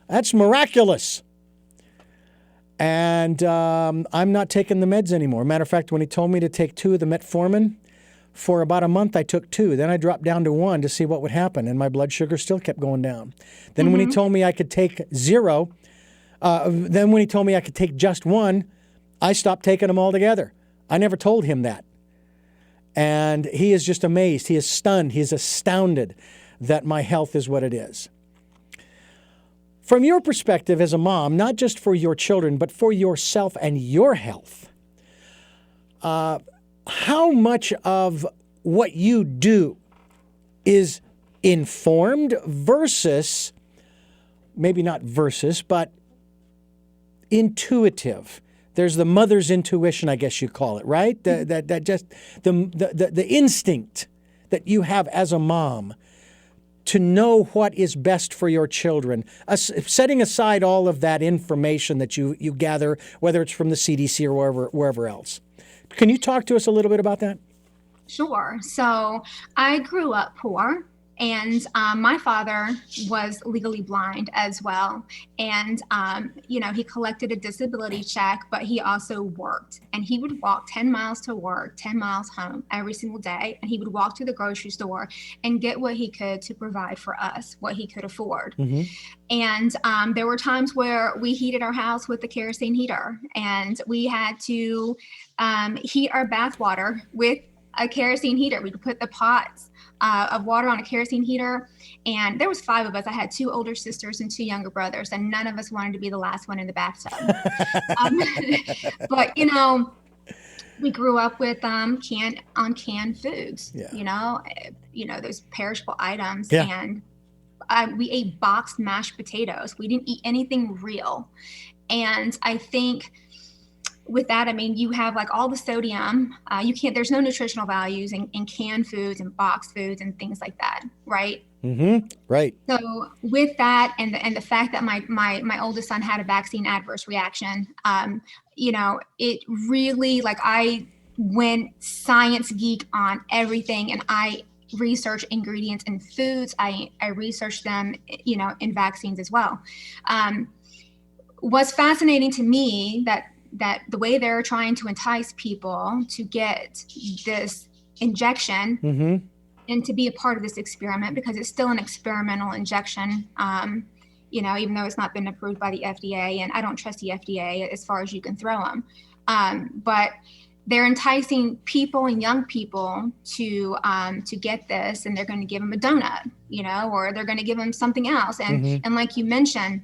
that's miraculous. And I'm not taking the meds anymore. Matter of fact, when he told me to take 2 of the metformin, for about a month I took 2. Then I dropped down to 1 to see what would happen, and my blood sugar still kept going down. Then when he told me I could take 0, then when he told me I could take just 1, I stopped taking them altogether. I never told him that. And he is just amazed. He is stunned. He is astounded that my health is what it is. From your perspective as a mom, not just for your children, but for yourself and your health, how much of what you do is informed versus, maybe not versus, but intuitive? There's the mother's intuition, I guess you call it, right? That just the instinct that you have as a mom to know what is best for your children, setting aside all of that information that you gather, whether it's from the CDC or wherever else. Can you talk to us a little bit about that? Sure. So I grew up poor, and my father was legally blind as well. And, he collected a disability check, but he also worked. And he would walk 10 miles to work, 10 miles home every single day. And he would walk to the grocery store and get what he could to provide for us, what he could afford. And there were times where we heated our house with a kerosene heater, and we had to heat our bath water with a kerosene heater. We could put the pots of water on a kerosene heater, and there was 5 of us. I had 2 older sisters and 2 younger brothers, and none of us wanted to be the last one in the bathtub. But we grew up with canned foods. Those perishable items, and we ate boxed mashed potatoes. We didn't eat anything real, and I think with that, I mean, you have like all the sodium. There's no nutritional values in canned foods and boxed foods and things like that, right? Right. So with that, and the fact that my oldest son had a vaccine adverse reaction, it really, like, I went science geek on everything, and I research ingredients in foods. I researched them, in vaccines as well. What's fascinating to me that the way they're trying to entice people to get this injection and to be a part of this experiment, because it's still an experimental injection, even though it's not been approved by the FDA, and I don't trust the FDA as far as you can throw them. But they're enticing people and young people to get this, and they're going to give them a donut, or they're going to give them something else. And like you mentioned,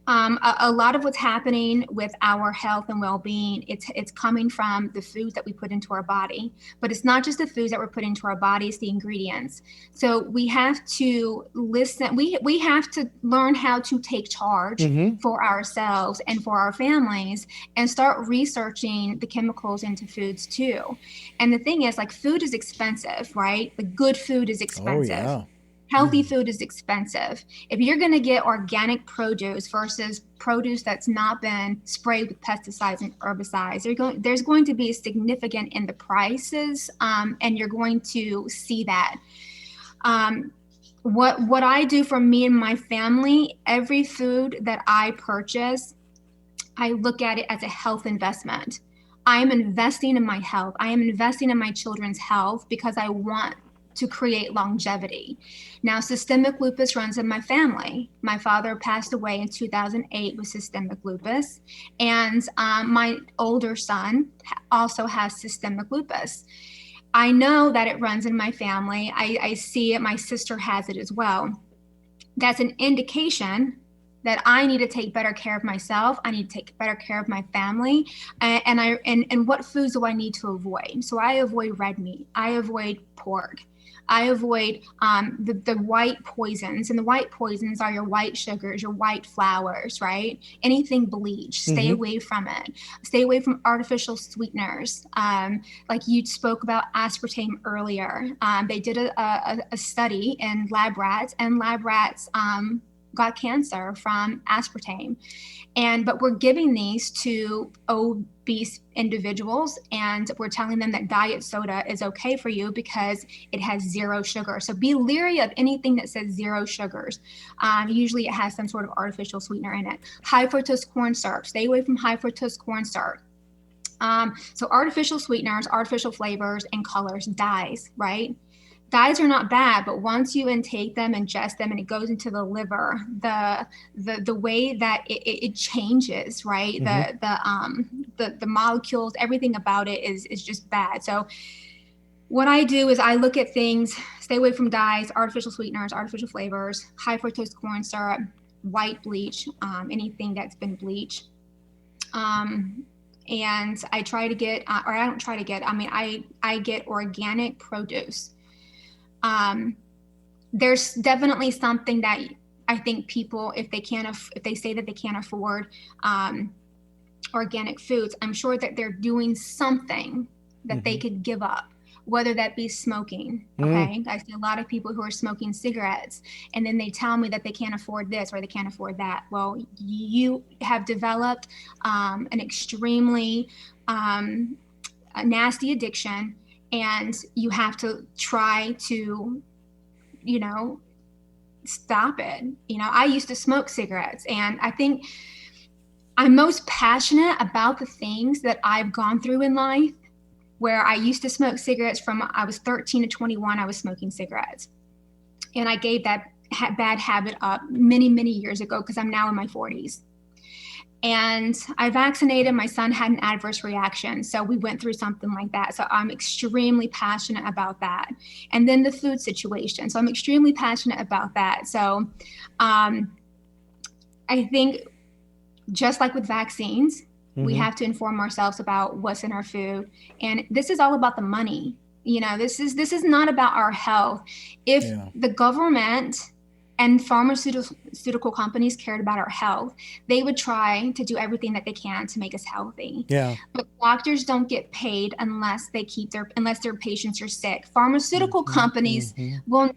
a lot of what's happening with our health and well-being, it's coming from the foods that we put into our body. But it's not just the foods that we're putting into our body, it's the ingredients. So we have to listen. We have to learn how to take charge for ourselves and for our families, and start researching the chemicals into foods too. And the thing is, like, food is expensive, right? The good food is expensive. Oh, yeah. Healthy food is expensive. If you're going to get organic produce versus produce that's not been sprayed with pesticides and herbicides, there's going to be significant in the prices, and you're going to see that. What I do for me and my family, every food that I purchase, I look at it as a health investment. I am investing in my health. I am investing in my children's health because I want to create longevity. Now, systemic lupus runs in my family. My father passed away in 2008 with systemic lupus, and my older son also has systemic lupus. I know that it runs in my family. I see it. My sister has it as well. That's an indication that I need to take better care of myself. I need to take better care of my family. And what foods do I need to avoid? So I avoid red meat. I avoid pork. I avoid the white poisons, and the white poisons are your white sugars, your white flours, right? Anything bleached, stay away from it. Stay away from artificial sweeteners. Like you spoke about aspartame earlier. They did a study in lab rats, and lab rats got cancer from aspartame. But we're giving these to obese individuals, and we're telling them that diet soda is okay for you because it has 0 sugar. So be leery of anything that says 0 sugars. Usually it has some sort of artificial sweetener in it. High fructose corn syrup, stay away from high fructose corn syrup. So artificial sweeteners, artificial flavors, and colors, dyes, right? Dyes are not bad, but once you intake them, ingest them, and it goes into the liver, the way that it changes, right? The molecules, everything about it is just bad. So what I do is I look at things, stay away from dyes, artificial sweeteners, artificial flavors, high fructose corn syrup, white bleach, anything that's been bleached. And I try to get, or I don't try to get, I get organic produce. There's definitely something that I think people, if they say that they can't afford organic foods, I'm sure that they're doing something that they could give up, whether that be smoking. Okay. I see a lot of people who are smoking cigarettes, and then they tell me that they can't afford this or they can't afford that. Well, you have developed an extremely nasty addiction, and you have to try to, stop it. I used to smoke cigarettes, and I think I'm most passionate about the things that I've gone through in life, where I used to smoke cigarettes from I was 13 to 21, I was smoking cigarettes. And I gave that bad habit up many, many years ago because I'm now in my 40s. And I vaccinated. My son had an adverse reaction. So we went through something like that. So I'm extremely passionate about that. And then the food situation. So I'm extremely passionate about that. So I think just like with vaccines, we have to inform ourselves about what's in our food. And this is all about the money. This is not about our health. If the government and pharmaceutical companies cared about our health, they would try to do everything that they can to make us healthy. Yeah. But doctors don't get paid unless their patients are sick. Pharmaceutical companies will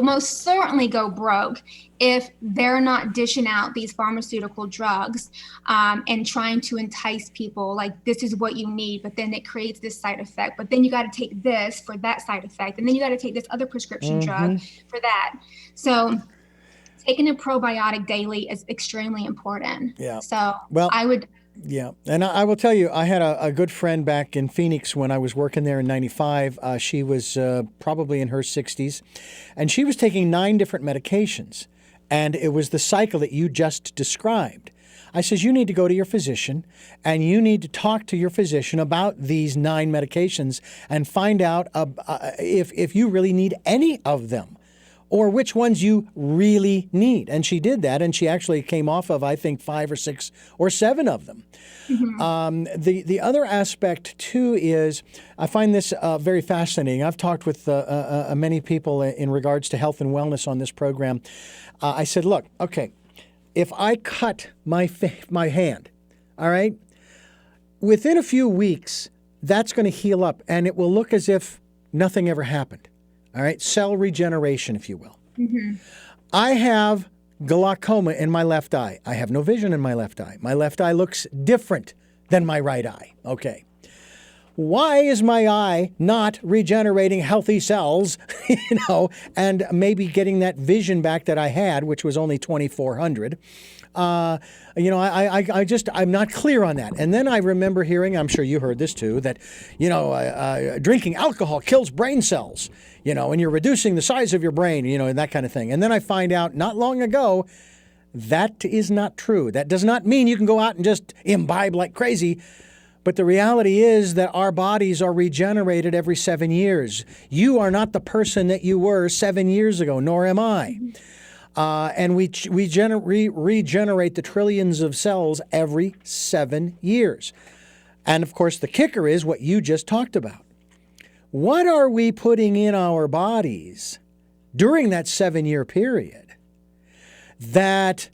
most certainly go broke if they're not dishing out these pharmaceutical drugs and trying to entice people like, this is what you need, but then it creates this side effect. But then you got to take this for that side effect. And then you got to take this other prescription drug for that. So taking a probiotic daily is extremely important. Yeah. So I would. Yeah. And I will tell you, I had a good friend back in Phoenix when I was working there in 95. She was probably in her 60s, and she was taking 9 different medications. And it was the cycle that you just described. I says, you need to go to your physician, and you need to talk to your physician about these 9 medications and find out if you really need any of them, or which ones you really need. And she did that, and she actually came off of, I think, 5 or 6 or 7 of them. The other aspect, too, is I find this very fascinating. I've talked with many people in regards to health and wellness on this program. I said, look, okay, if I cut my hand, all right, within a few weeks, that's going to heal up, and it will look as if nothing ever happened. All right, cell regeneration, if you will. I have glaucoma in my left eye. I have no vision in my left eye. My left eye looks different than my right eye. Okay. Why is my eye not regenerating healthy cells, and maybe getting that vision back that I had, which was only 2,400? I'm not clear on that. And then I remember hearing, I'm sure you heard this too, that, drinking alcohol kills brain cells, and you're reducing the size of your brain, and that kind of thing. And then I find out not long ago, that is not true. That does not mean you can go out and just imbibe like crazy. But the reality is that our bodies are regenerated every 7 years. You are not the person that you were 7 years ago, nor am I. And we regenerate the trillions of cells every 7 years. And of course, the kicker is what you just talked about. What are we putting in our bodies during that 7-year period that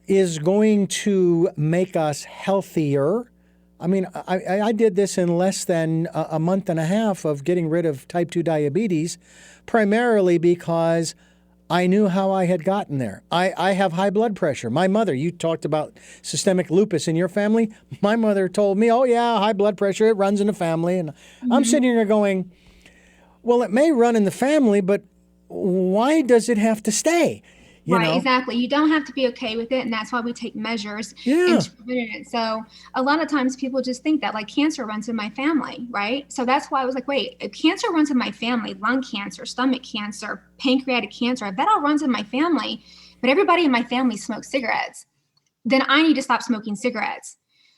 is going to make us healthier? I mean, I did this in less than a month and a half of getting rid of type 2 diabetes, primarily because I knew how I had gotten there. I have high blood pressure. My mother, you talked about systemic lupus in your family. My mother told me, oh, yeah, high blood pressure, it runs in the family. And I'm sitting here going, well, it may run in the family, but why does it have to stay? You know? Exactly. You don't have to be okay with it. And that's why we take measures Yeah. into preventing it. So a lot of times people just think that like cancer runs in my family, right? So that's why I was like, wait, if cancer runs in my family, lung cancer, stomach cancer, pancreatic cancer, if that all runs in my family, but everybody in my family smokes cigarettes, then I need to stop smoking cigarettes.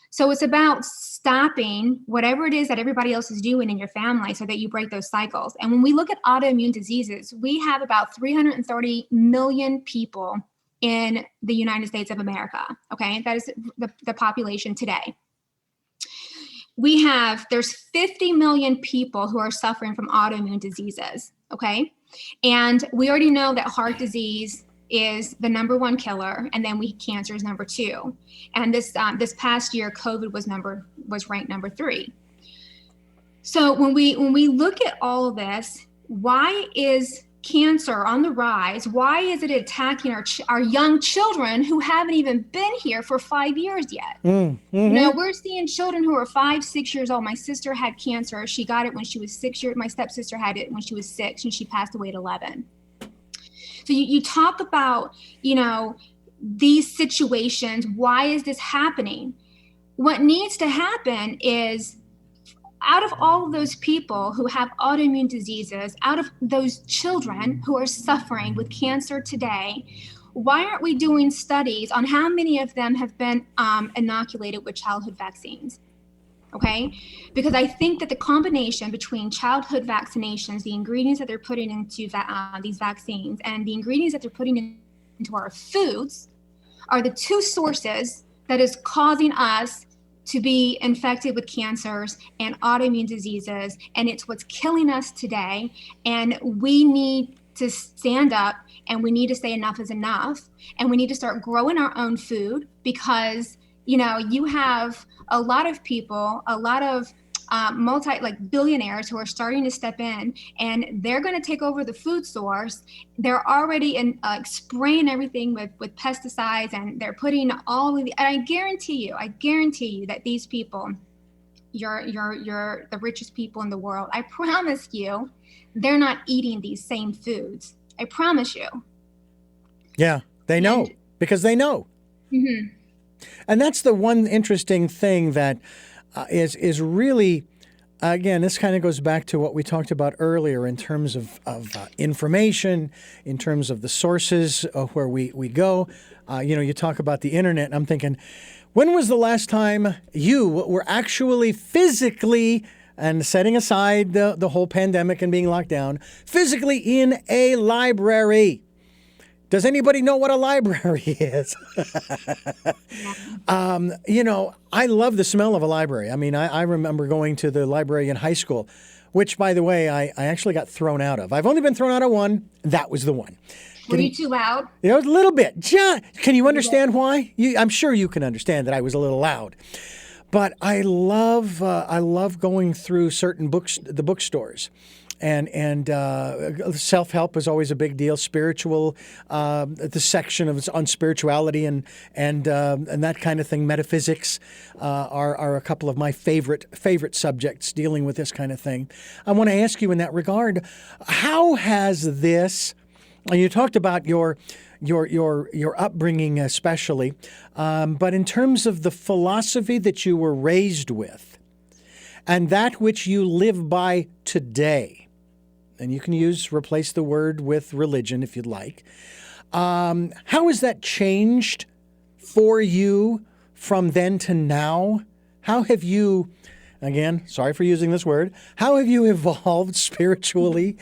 So it's about stopping whatever it is that everybody else is doing in your family so that you break those cycles. And when we look at autoimmune diseases, we have about 330 million people in the United States of America. Okay, that is the population today. There's 50 million people who are suffering from autoimmune diseases. Okay, and we already know that heart disease is the number one killer, and then cancer is number 2. And this past year, COVID was ranked number 3. So when we look at all of this, why is cancer on the rise? Why is it attacking our young children who haven't even been here for 5 years yet? You know, we're seeing children who are 5, 6 years old. My sister had cancer. She got it when she was 6 years. My stepsister had it when she was 6, and she passed away at 11. So you talk about, you know, these situations. Why is this happening? What needs to happen is, out of all of those people who have autoimmune diseases, out of those children who are suffering with cancer today, why aren't we doing studies on how many of them have been inoculated with childhood vaccines? Okay, because I think that the combination between childhood vaccinations, the ingredients that they're putting into these vaccines, and the ingredients that they're putting into our foods are the 2 sources that is causing us to be infected with cancers and autoimmune diseases. And it's what's killing us today. And we need to stand up, and we need to say enough is enough. And we need to start growing our own food, because you know, you have a lot of people, a lot of billionaires who are starting to step in, and they're going to take over the food source. They're already spraying everything with pesticides, and they're putting all of the, and I guarantee you that these people, you're the richest people in the world. I promise you, they're not eating these same foods. I promise you. Yeah, they know, because they know. Mm-hmm. And that's the one interesting thing that is really, again, this kind of goes back to what we talked about earlier in terms of information, in terms of the sources where we go. You talk about the internet, and I'm thinking, when was the last time you were actually physically, and setting aside the whole pandemic and being locked down, physically in a library? Does anybody know what a library is? I love the smell of a library. I mean, I remember going to the library in high school, which, by the way, I actually got thrown out of. I've only been thrown out of one. That was the one. Were you too loud? A little bit. Can you understand why? I'm sure you can understand that I was a little loud. But I love going through certain the bookstores. And self-help is always a big deal. Spiritual, the section on spirituality and that kind of thing. Metaphysics are a couple of my favorite subjects dealing with this kind of thing. I want to ask you in that regard, how has this? And you talked about your upbringing especially, but in terms of the philosophy that you were raised with, and that which you live by today. And you can replace the word with religion if you'd like. How has that changed for you from then to now? How have you again, sorry for using this word, how have you evolved spiritually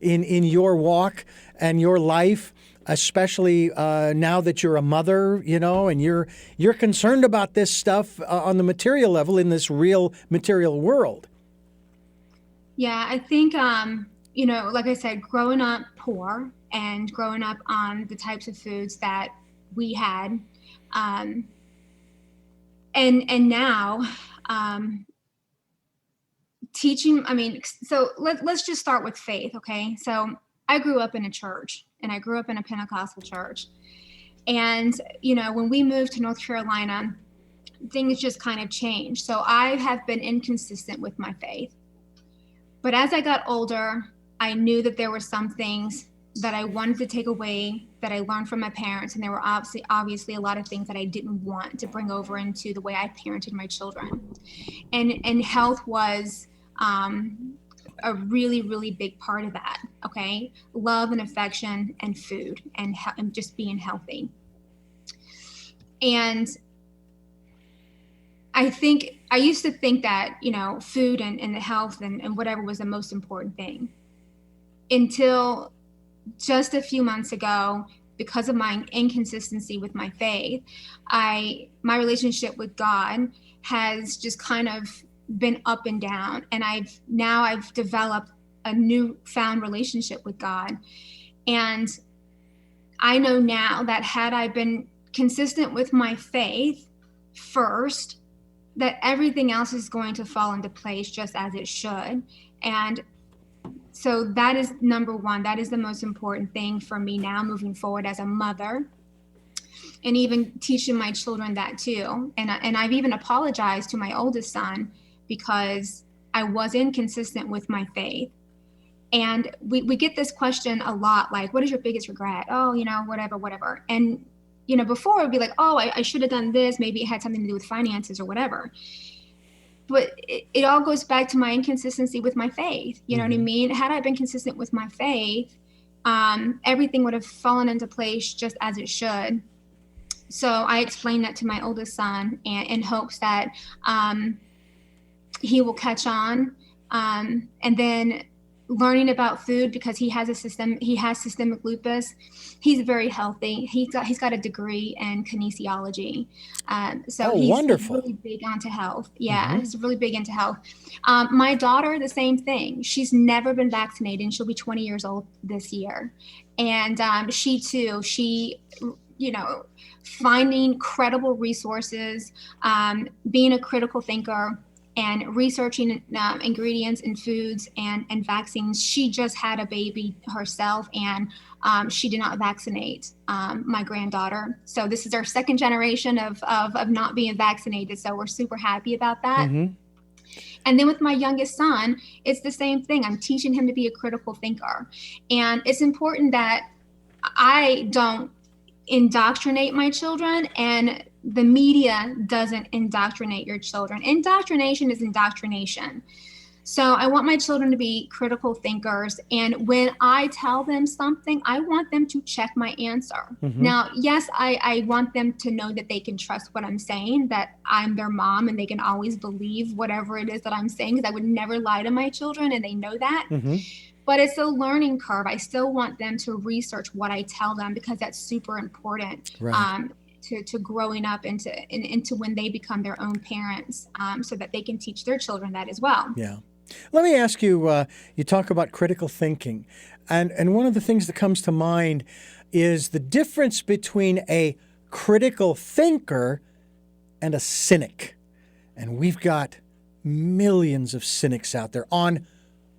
in your walk and your life, especially now that you're a mother, and you're concerned about this stuff on the material level in this real material world? Yeah, I think, like I said, growing up poor and growing up on the types of foods that we had, and now teaching, so let's just start with faith, okay? So I grew up in a church, and I grew up in a Pentecostal church. And, when we moved to North Carolina, things just kind of changed. So I have been inconsistent with my faith. But as I got older, I knew that there were some things that I wanted to take away that I learned from my parents. And there were obviously a lot of things that I didn't want to bring over into the way I parented my children. And health was a really, really big part of that. Okay. Love and affection and food and just being healthy. And I used to think that, food and the health and whatever was the most important thing, until just a few months ago, because of my inconsistency with my faith, my relationship with God has just kind of been up and down. And I've developed a newfound relationship with God. And I know now that had I been consistent with my faith first, that everything else is going to fall into place just as it should. And so that is number one. That is the most important thing for me now moving forward as a mother, and even teaching my children that too. And I've even apologized to my oldest son because I was inconsistent with my faith. And we get this question a lot, like, what is your biggest regret? Oh, whatever. And before it would be like, oh, I should have done this. Maybe it had something to do with finances or whatever. But it all goes back to my inconsistency with my faith. You know what I mean? Had I been consistent with my faith, everything would have fallen into place just as it should. So I explained that to my oldest son in hopes that he will catch on. And then learning about food, because he has systemic lupus. He's very healthy. He's got a degree in kinesiology. So he's wonderful. Really big onto health. Yeah, he's really big into health. My daughter, the same thing. She's never been vaccinated, and she'll be 20 years old this year. And she finding credible resources, being a critical thinker, and researching ingredients in foods and vaccines. She just had a baby herself, and she did not vaccinate my granddaughter. So this is our second generation of not being vaccinated. So we're super happy about that. And then with my youngest son, it's the same thing. I'm teaching him to be a critical thinker. And it's important that I don't indoctrinate my children, and the media doesn't indoctrinate your children. Indoctrination is indoctrination. So I want my children to be critical thinkers. And when I tell them something, I want them to check my answer. Now, yes, I want them to know that they can trust what I'm saying, that I'm their mom and they can always believe whatever it is that I'm saying, because I would never lie to my children, and they know that. But it's a learning curve. I still want them to research what I tell them, because that's super important. Right. To growing up into when they become their own parents, so that they can teach their children that as well. Yeah. Let me ask you, you talk about critical thinking, and one of the things that comes to mind is the difference between a critical thinker and a cynic. And we've got millions of cynics out there on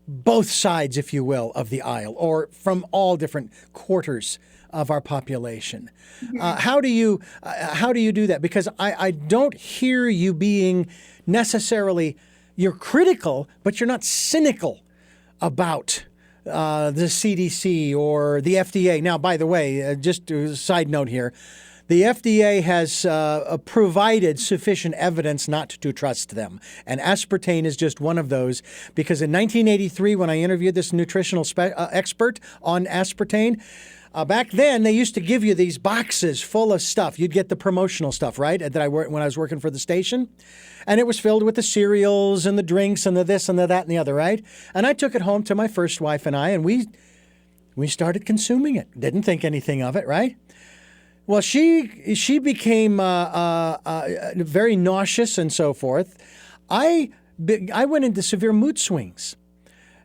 both sides, if you will, of the aisle, or from all different quarters of our population. How do you do that? Because I don't hear you being necessarily, you're critical, but you're not cynical about the CDC or the FDA. Now, by the way, just a side note here, The FDA has provided sufficient evidence not to trust them. And aspartame is just one of those, because in 1983, when I interviewed this nutritional expert on aspartame, back then, they used to give you these boxes full of stuff. You'd get the promotional stuff, right? When I was working for the station. And it was filled with the cereals and the drinks and the this and the that and the other, right? And I took it home to my first wife and I, and we started consuming it. Didn't think anything of it, right? Well, she became very nauseous and so forth. I went into severe mood swings.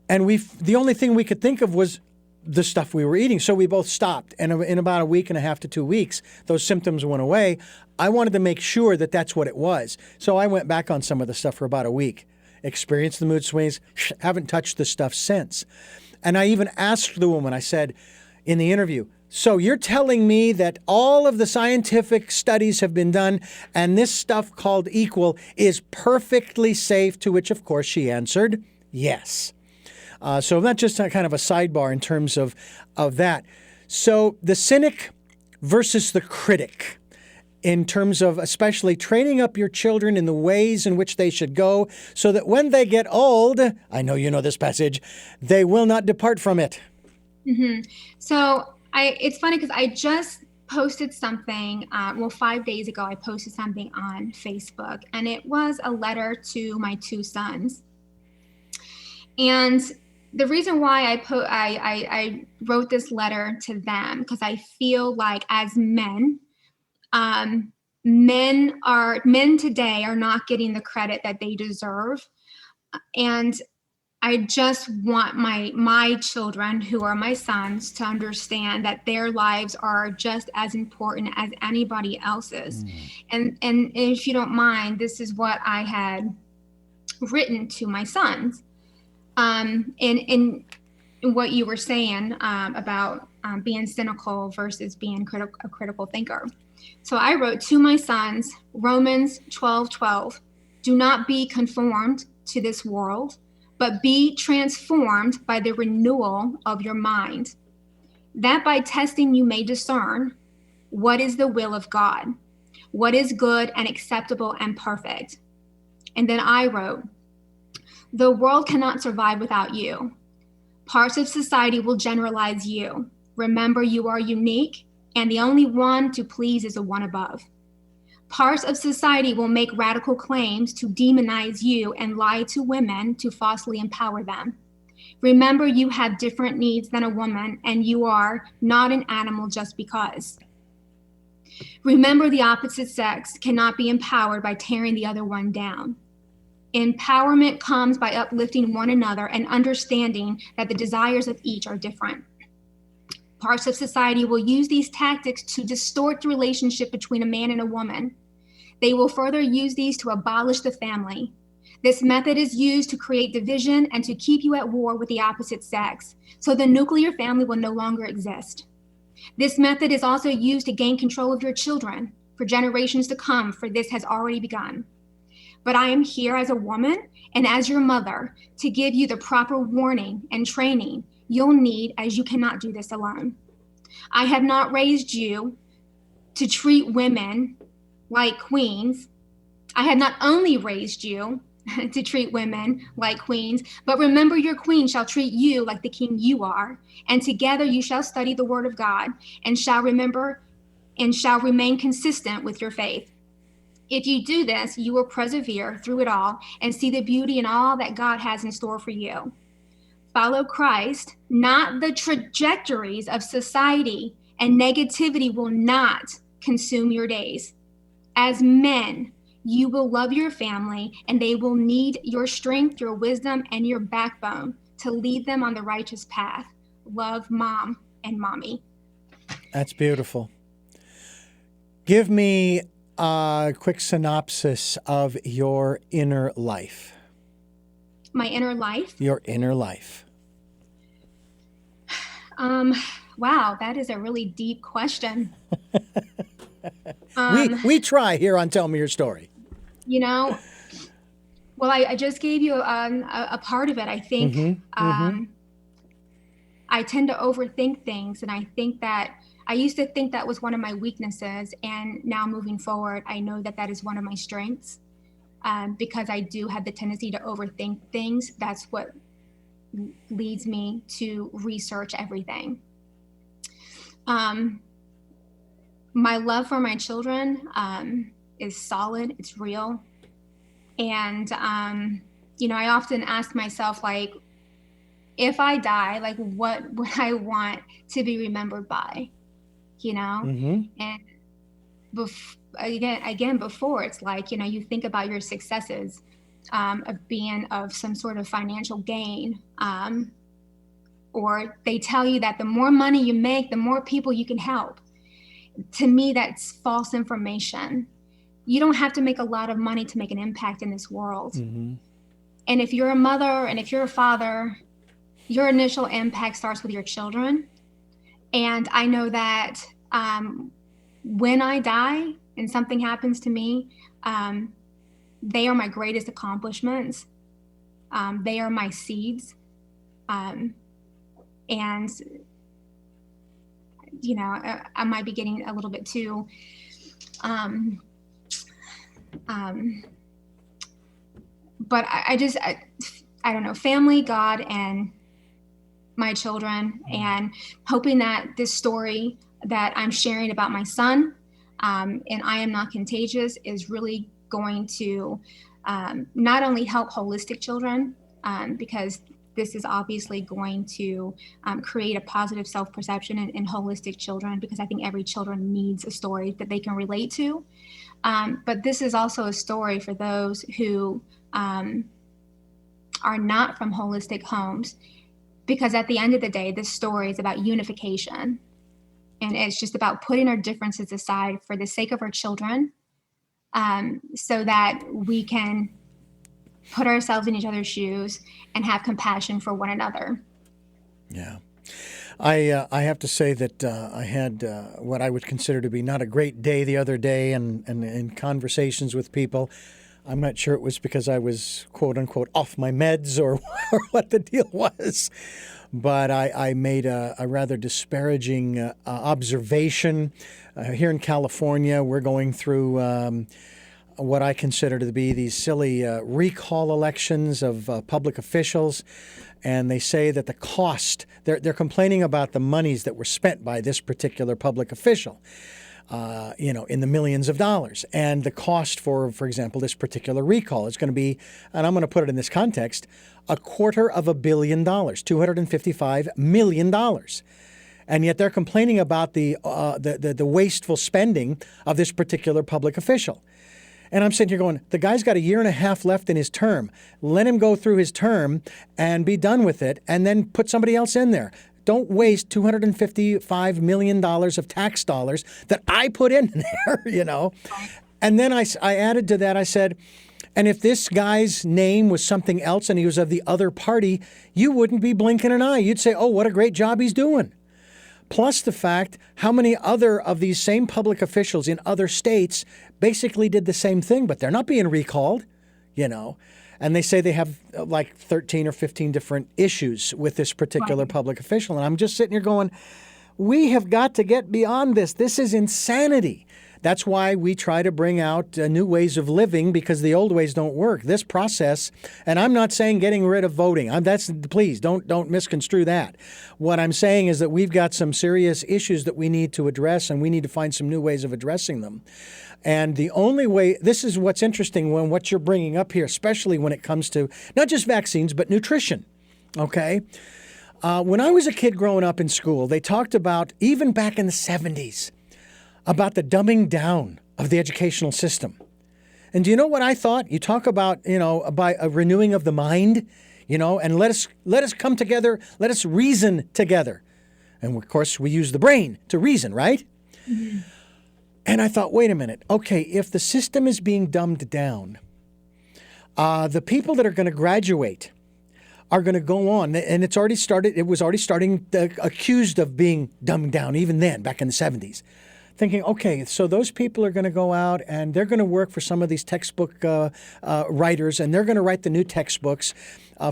And the only thing we could think of was the stuff we were eating. So we both stopped. And in about a week and a half to 2 weeks, those symptoms went away. I wanted to make sure that that's what it was. So I went back on some of the stuff for about a week, experienced the mood swings, haven't touched the stuff since. And I even asked the woman, I said in the interview, so you're telling me that all of the scientific studies have been done and this stuff called Equal is perfectly safe? To which, of course, she answered, yes. So that's just a kind of a sidebar in terms of that. So the cynic versus the critic, in terms of especially training up your children in the ways in which they should go so that when they get old, I know you know this passage, they will not depart from it. Mm-hmm. So it's funny because I just posted something, 5 days ago, I posted something on Facebook, and it was a letter to my two sons. And the reason why I wrote this letter to them, because I feel like as men today are not getting the credit that they deserve. And I just want my children, who are my sons, to understand that their lives are just as important as anybody else's. And if you don't mind, this is what I had written to my sons. In what you were saying about being cynical versus being a critical thinker. So I wrote to my sons, Romans 12:12, do not be conformed to this world, but be transformed by the renewal of your mind, that by testing you may discern what is the will of God, what is good and acceptable and perfect. And then I wrote, the world cannot survive without you. Parts of society will generalize you. Remember, you are unique, and the only one to please is the one above. Parts of society will make radical claims to demonize you and lie to women to falsely empower them. Remember, you have different needs than a woman, and you are not an animal just because. Remember, the opposite sex cannot be empowered by tearing the other one down. Empowerment comes by uplifting one another and understanding that the desires of each are different. Parts of society will use these tactics to distort the relationship between a man and a woman. They will further use these to abolish the family. This method is used to create division and to keep you at war with the opposite sex, so the nuclear family will no longer exist. This method is also used to gain control of your children for generations to come, for this has already begun. But I am here as a woman and as your mother to give you the proper warning and training you'll need, as you cannot do this alone. I have not raised you to treat women like queens. I have not only raised you to treat women like queens, but remember, your queen shall treat you like the king you are, and together you shall study the word of God and shall remember and shall remain consistent with your faith. If you do this, you will persevere through it all and see the beauty in all that God has in store for you. Follow Christ, not the trajectories of society, and negativity will not consume your days. As men, you will love your family, and they will need your strength, your wisdom, and your backbone to lead them on the righteous path. Love, Mom and Mommy. That's beautiful. Give me a quick synopsis of your inner life. My inner life? Your inner life. Wow, that is a really deep question. We try here on Tell Me Your Story. You know, well, I just gave you a part of it. I think I tend to overthink things, and I think that I used to think that was one of my weaknesses. And now moving forward, I know that that is one of my strengths, because I do have the tendency to overthink things. That's what leads me to research everything. My love for my children is solid. It's real. And, I often ask myself, like, if I die, like, what would I want to be remembered by, Mm-hmm. And before, it's like, you think about your successes, of being of some sort of financial gain, or they tell you that the more money you make, the more people you can help. To me, that's false information. You don't have to make a lot of money to make an impact in this world. Mm-hmm. And if you're a mother and if you're a father, your initial impact starts with your children. And I know that when I die and something happens to me, they are my greatest accomplishments. They are my seeds. And, I might be getting a little bit too, but I don't know, family, God, and my children, and hoping that this story that I'm sharing about my son, and I Am Not Contagious, is really going to not only help holistic children, because this is obviously going to create a positive self-perception in holistic children, because I think every children needs a story that they can relate to. But this is also a story for those who are not from holistic homes, because at the end of the day, this story is about unification. And it's just about putting our differences aside for the sake of our children, so that we can put ourselves in each other's shoes and have compassion for one another. Yeah. I have to say that I had what I would consider to be not a great day the other day, and in conversations with people. I'm not sure it was because I was, quote unquote, off my meds or what the deal was, but I made a rather disparaging observation. Here in California, we're going through what I consider to be these silly recall elections of public officials. And they say that the cost, they're complaining about the monies that were spent by this particular public official, in the millions of dollars. And the cost for example, this particular recall is going to be, and I'm going to put it in this context, $250 million, $255 million. And yet they're complaining about the wasteful spending of this particular public official. And I'm sitting here going, the guy's got a year and a half left in his term. Let him go through his term and be done with it, and then put somebody else in there. Don't waste $255 million of tax dollars that I put in there, And then I added to that, I said, and if this guy's name was something else and he was of the other party, you wouldn't be blinking an eye. You'd say, oh, what a great job he's doing. Plus the fact how many other of these same public officials in other states basically did the same thing, but they're not being recalled, And they say they have like 13 or 15 different issues with this particular public official. And I'm just sitting here going, we have got to get beyond this. This is insanity. That's why we try to bring out new ways of living, because the old ways don't work. This process, and I'm not saying getting rid of voting. Please don't misconstrue that. What I'm saying is that we've got some serious issues that we need to address, and we need to find some new ways of addressing them. And the only way, this is what's interesting when what you're bringing up here, especially when it comes to not just vaccines, but nutrition, okay? When I was a kid growing up in school, they talked about, even back in the 70s, about the dumbing down of the educational system. And do you know what I thought? You talk about, by a renewing of the mind, and let us come together, let us reason together. And of course, we use the brain to reason, right? Mm-hmm. And I thought, wait a minute. Okay, if the system is being dumbed down, the people that are going to graduate are going to go on, and it was already starting accused of being dumbed down even then, back in the 70s. thinking, okay, so those people are going to go out and they're going to work for some of these textbook writers, and they're going to write the new textbooks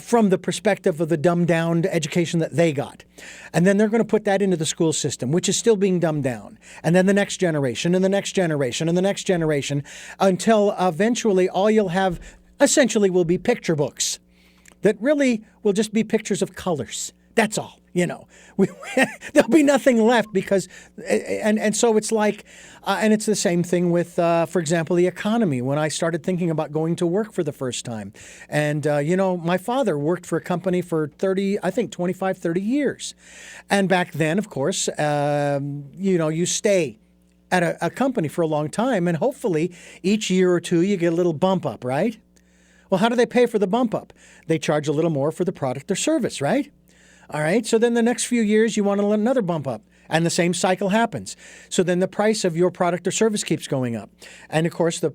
from the perspective of the dumbed-down education that they got. And then they're going to put that into the school system, which is still being dumbed down. And then the next generation and the next generation and the next generation, until eventually all you'll have essentially will be picture books that really will just be pictures of colors. That's all. There'll be nothing left because, and so it's like, and it's the same thing with, for example, the economy. When I started thinking about going to work for the first time, and, my father worked for a company for 25, 30 years. And back then, of course, you stay at a company for a long time, and hopefully each year or two you get a little bump up, right? Well, how do they pay for the bump up? They charge a little more for the product or service, right? All right, so then the next few years you want another bump up, and the same cycle happens. So then the price of your product or service keeps going up, and of course the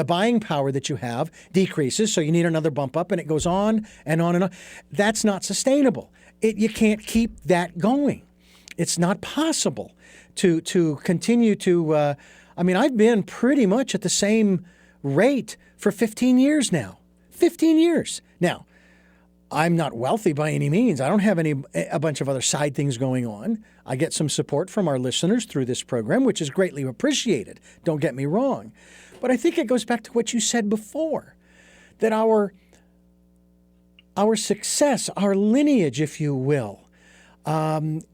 buying power that you have decreases. So you need another bump up, and it goes on and on and on. That's not sustainable. You can't keep that going. It's not possible to continue to. I've been pretty much at the same rate for 15 years now. 15 years now. I'm not wealthy by any means. I don't have a bunch of other side things going on. I get some support from our listeners through this program, which is greatly appreciated. Don't get me wrong. But I think it goes back to what you said before, that our success, our lineage, if you will,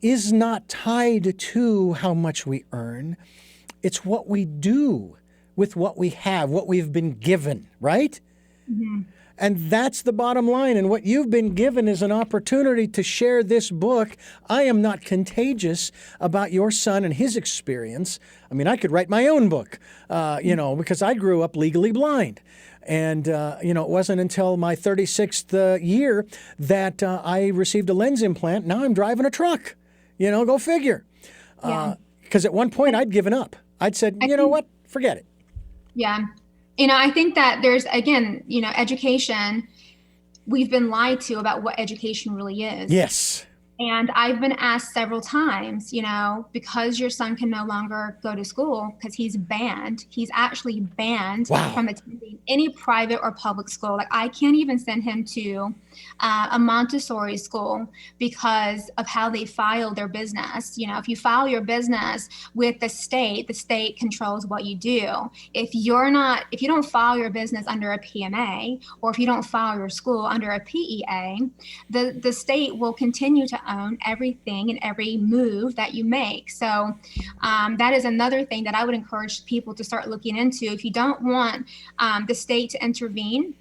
is not tied to how much we earn. It's what we do with what we have, what we've been given, right? Mm-hmm. And that's the bottom line. And what you've been given is an opportunity to share this book, I Am Not Contagious, about your son and his experience. I could write my own book, because I grew up legally blind. And, it wasn't until my 36th year that I received a lens implant. Now I'm driving a truck. Go figure. Because at one point I'd given up. I'd said, what? Forget it. Yeah. I think that there's, again, education, we've been lied to about what education really is. Yes. And I've been asked several times, because your son can no longer go to school because he's actually banned from attending any private or public school. Like, I can't even send him to a Montessori school because of how they file their business. If you file your business with the state controls what you do. If you don't file your business under a PMA, or if you don't file your school under a PEA, the state will continue to own everything and every move that you make. So that is another thing that I would encourage people to start looking into. If you don't want the state to intervene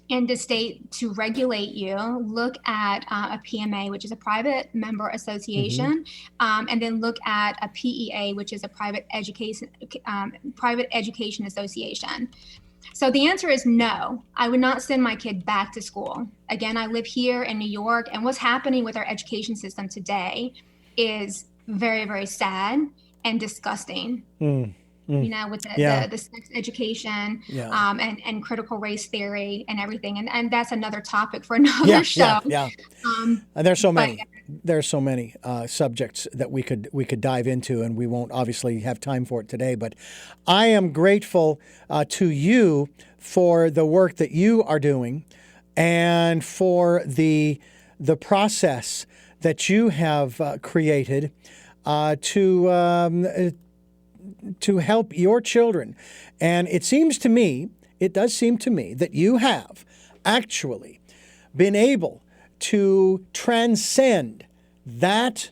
and the state to regulate you, look at a PMA, which is a private member association, and then look at a PEA, which is a private education association. So the answer is no. I would not send my kid back to school. Again, I live here in New York, and what's happening with our education system today is very, very sad and disgusting. With the sex education and critical race theory and everything. And that's another topic for another show. And there's so many. There are so many subjects that we could dive into, and we won't obviously have time for it today. But I am grateful to you for the work that you are doing, and for the process that you have created to help your children. And it does seem to me that you have actually been able to transcend that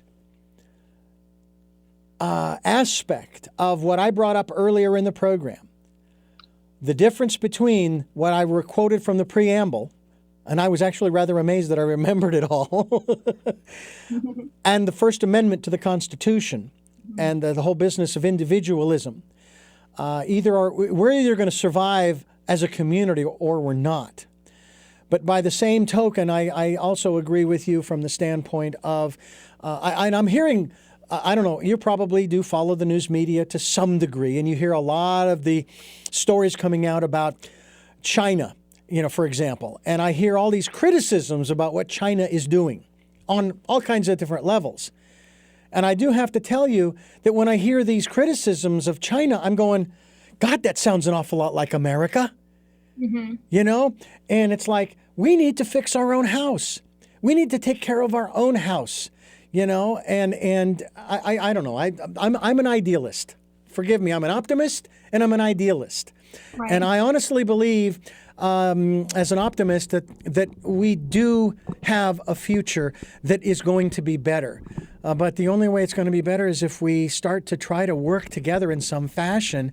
aspect of what I brought up earlier in the program. The difference between what I quoted from the preamble, and I was actually rather amazed that I remembered it all, and the First Amendment to the Constitution, and the whole business of individualism. We're either going to survive as a community or we're not. But by the same token, I also agree with you from the standpoint of, and I'm hearing, I don't know, you probably do follow the news media to some degree, and you hear a lot of the stories coming out about China, for example. And I hear all these criticisms about what China is doing on all kinds of different levels. And I do have to tell you that when I hear these criticisms of China, I'm going, God, that sounds an awful lot like America. You know? And it's like, we need to fix our own house. We need to take care of our own house, you know? And I don't know. I'm an idealist. Forgive me. I'm an optimist and I'm an idealist. Right. And I honestly believe, as an optimist, that we do have a future that is going to be better. But the only way it's going to be better is if we start to try to work together in some fashion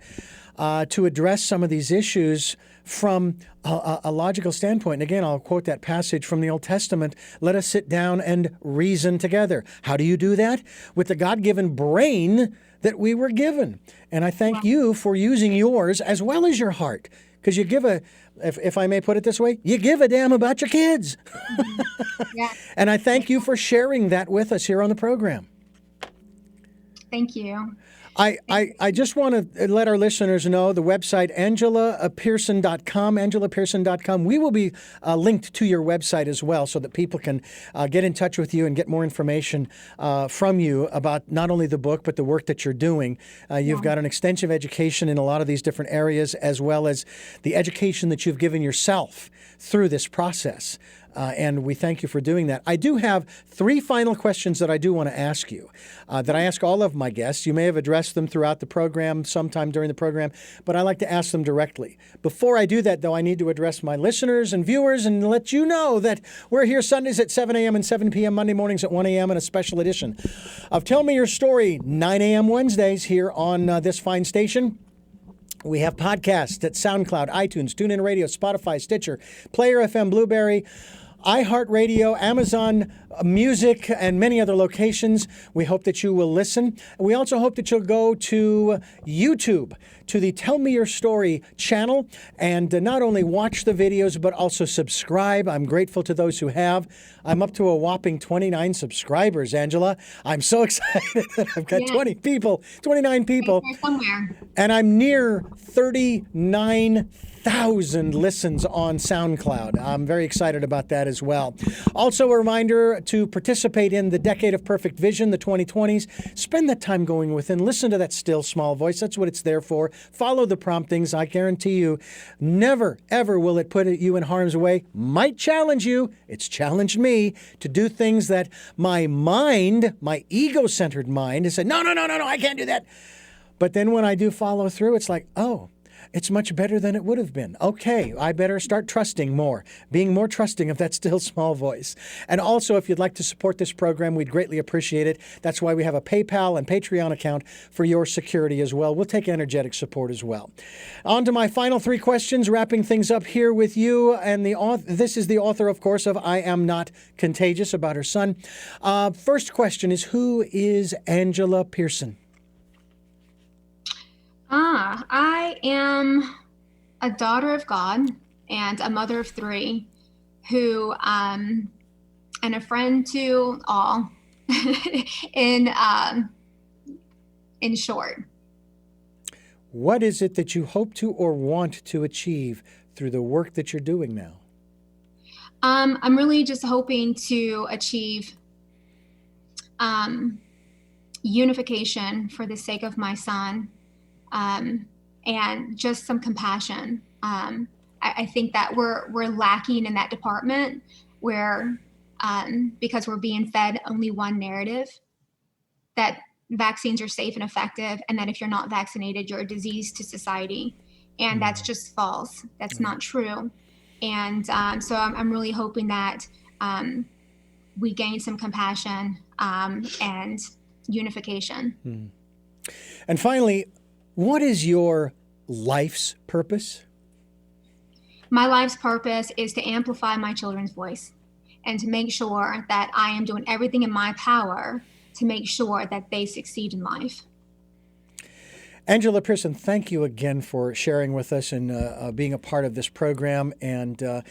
to address some of these issues from a logical standpoint. And again, I'll quote that passage from the Old Testament, let us sit down and reason together. How do you do that? With the God-given brain that we were given. And I thank you for using yours as well as your heart. Because you give if I may put it this way, you give a damn about your kids. Yeah. And I thank you for sharing that with us here on the program. Thank you. I just want to let our listeners know the website, AngelaPearson.com, AngelaPearson.com. We will be linked to your website as well so that people can get in touch with you and get more information from you about not only the book, but the work that you're doing. You've got an extensive education in a lot of these different areas, as well as the education that you've given yourself through this process. And we thank you for doing that. I do have 3 final questions that I do want to ask you, that I ask all of my guests. You may have addressed them throughout the program, sometime during the program, but I like to ask them directly. Before I do that, though, I need to address my listeners and viewers and let you know that we're here Sundays at 7 a.m. and 7 p.m., Monday mornings at 1 a.m. in a special edition of Tell Me Your Story, 9 a.m. Wednesdays here on this fine station. We have podcasts at SoundCloud, iTunes, TuneIn Radio, Spotify, Stitcher, Player FM, Blueberry, iHeartRadio, Amazon Music, and many other locations. We hope that you will listen. We also hope that you'll go to YouTube, to the Tell Me Your Story channel, and not only watch the videos, but also subscribe. I'm grateful to those who have. I'm up to a whopping 29 subscribers, Angela. I'm so excited that I've got 29 people. Somewhere. And I'm near 39,000 listens on SoundCloud. I'm very excited about that as well. Also, a reminder to participate in the Decade of Perfect Vision, the 2020s. Spend that time going within. Listen to that still small voice. That's what it's there for. Follow the promptings. I guarantee you, never, ever will it put you in harm's way. Might challenge you. It's challenged me to do things that my mind, my ego-centered mind, has said, no, I can't do that. But then when I do follow through, it's like, oh, it's much better than it would have been. Okay, I better start trusting more, being more trusting of that still small voice. And also, if you'd like to support this program, we'd greatly appreciate it. That's why we have a PayPal and Patreon account for your security as well. We'll take energetic support as well. On to my final 3 questions, wrapping things up here with you. And this is the author, of course, of I Am Not Contagious, about her son. First question is, who is Angela Pearson? I am a daughter of God and a mother of 3 who, and a friend to all in short. What is it that you hope to or want to achieve through the work that you're doing now? I'm really just hoping to achieve unification for the sake of my son. And just some compassion. I think that we're lacking in that department where, because we're being fed only one narrative, that vaccines are safe and effective, and that if you're not vaccinated, you're a disease to society. And that's just false. That's not true. And so I'm really hoping that we gain some compassion and unification. And finally, what is your life's purpose? My life's purpose is to amplify my children's voice and to make sure that I am doing everything in my power to make sure that they succeed in life. Angela Pearson, thank you again for sharing with us and being a part of this program. And, as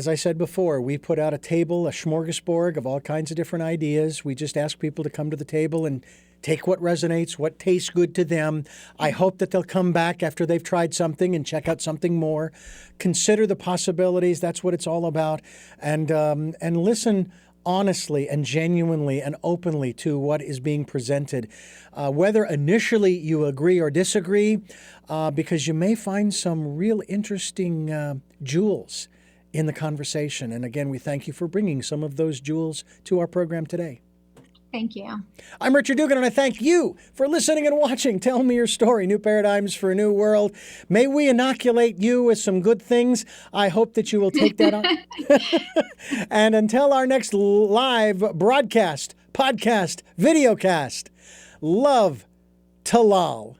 I said before, we put out a table, a smorgasbord of all kinds of different ideas. We just ask people to come to the table and take what resonates, what tastes good to them. I hope that they'll come back after they've tried something and check out something more. Consider the possibilities. That's what it's all about. And listen honestly and genuinely and openly to what is being presented, whether initially you agree or disagree, because you may find some real interesting jewels in the conversation. And again, we thank you for bringing some of those jewels to our program today. Thank you. I'm Richard Dugan, and I thank you for listening and watching Tell Me Your Story, New Paradigms for a New World. May we inoculate you with some good things. I hope that you will take that on. And until our next live broadcast, podcast, videocast, love, talal.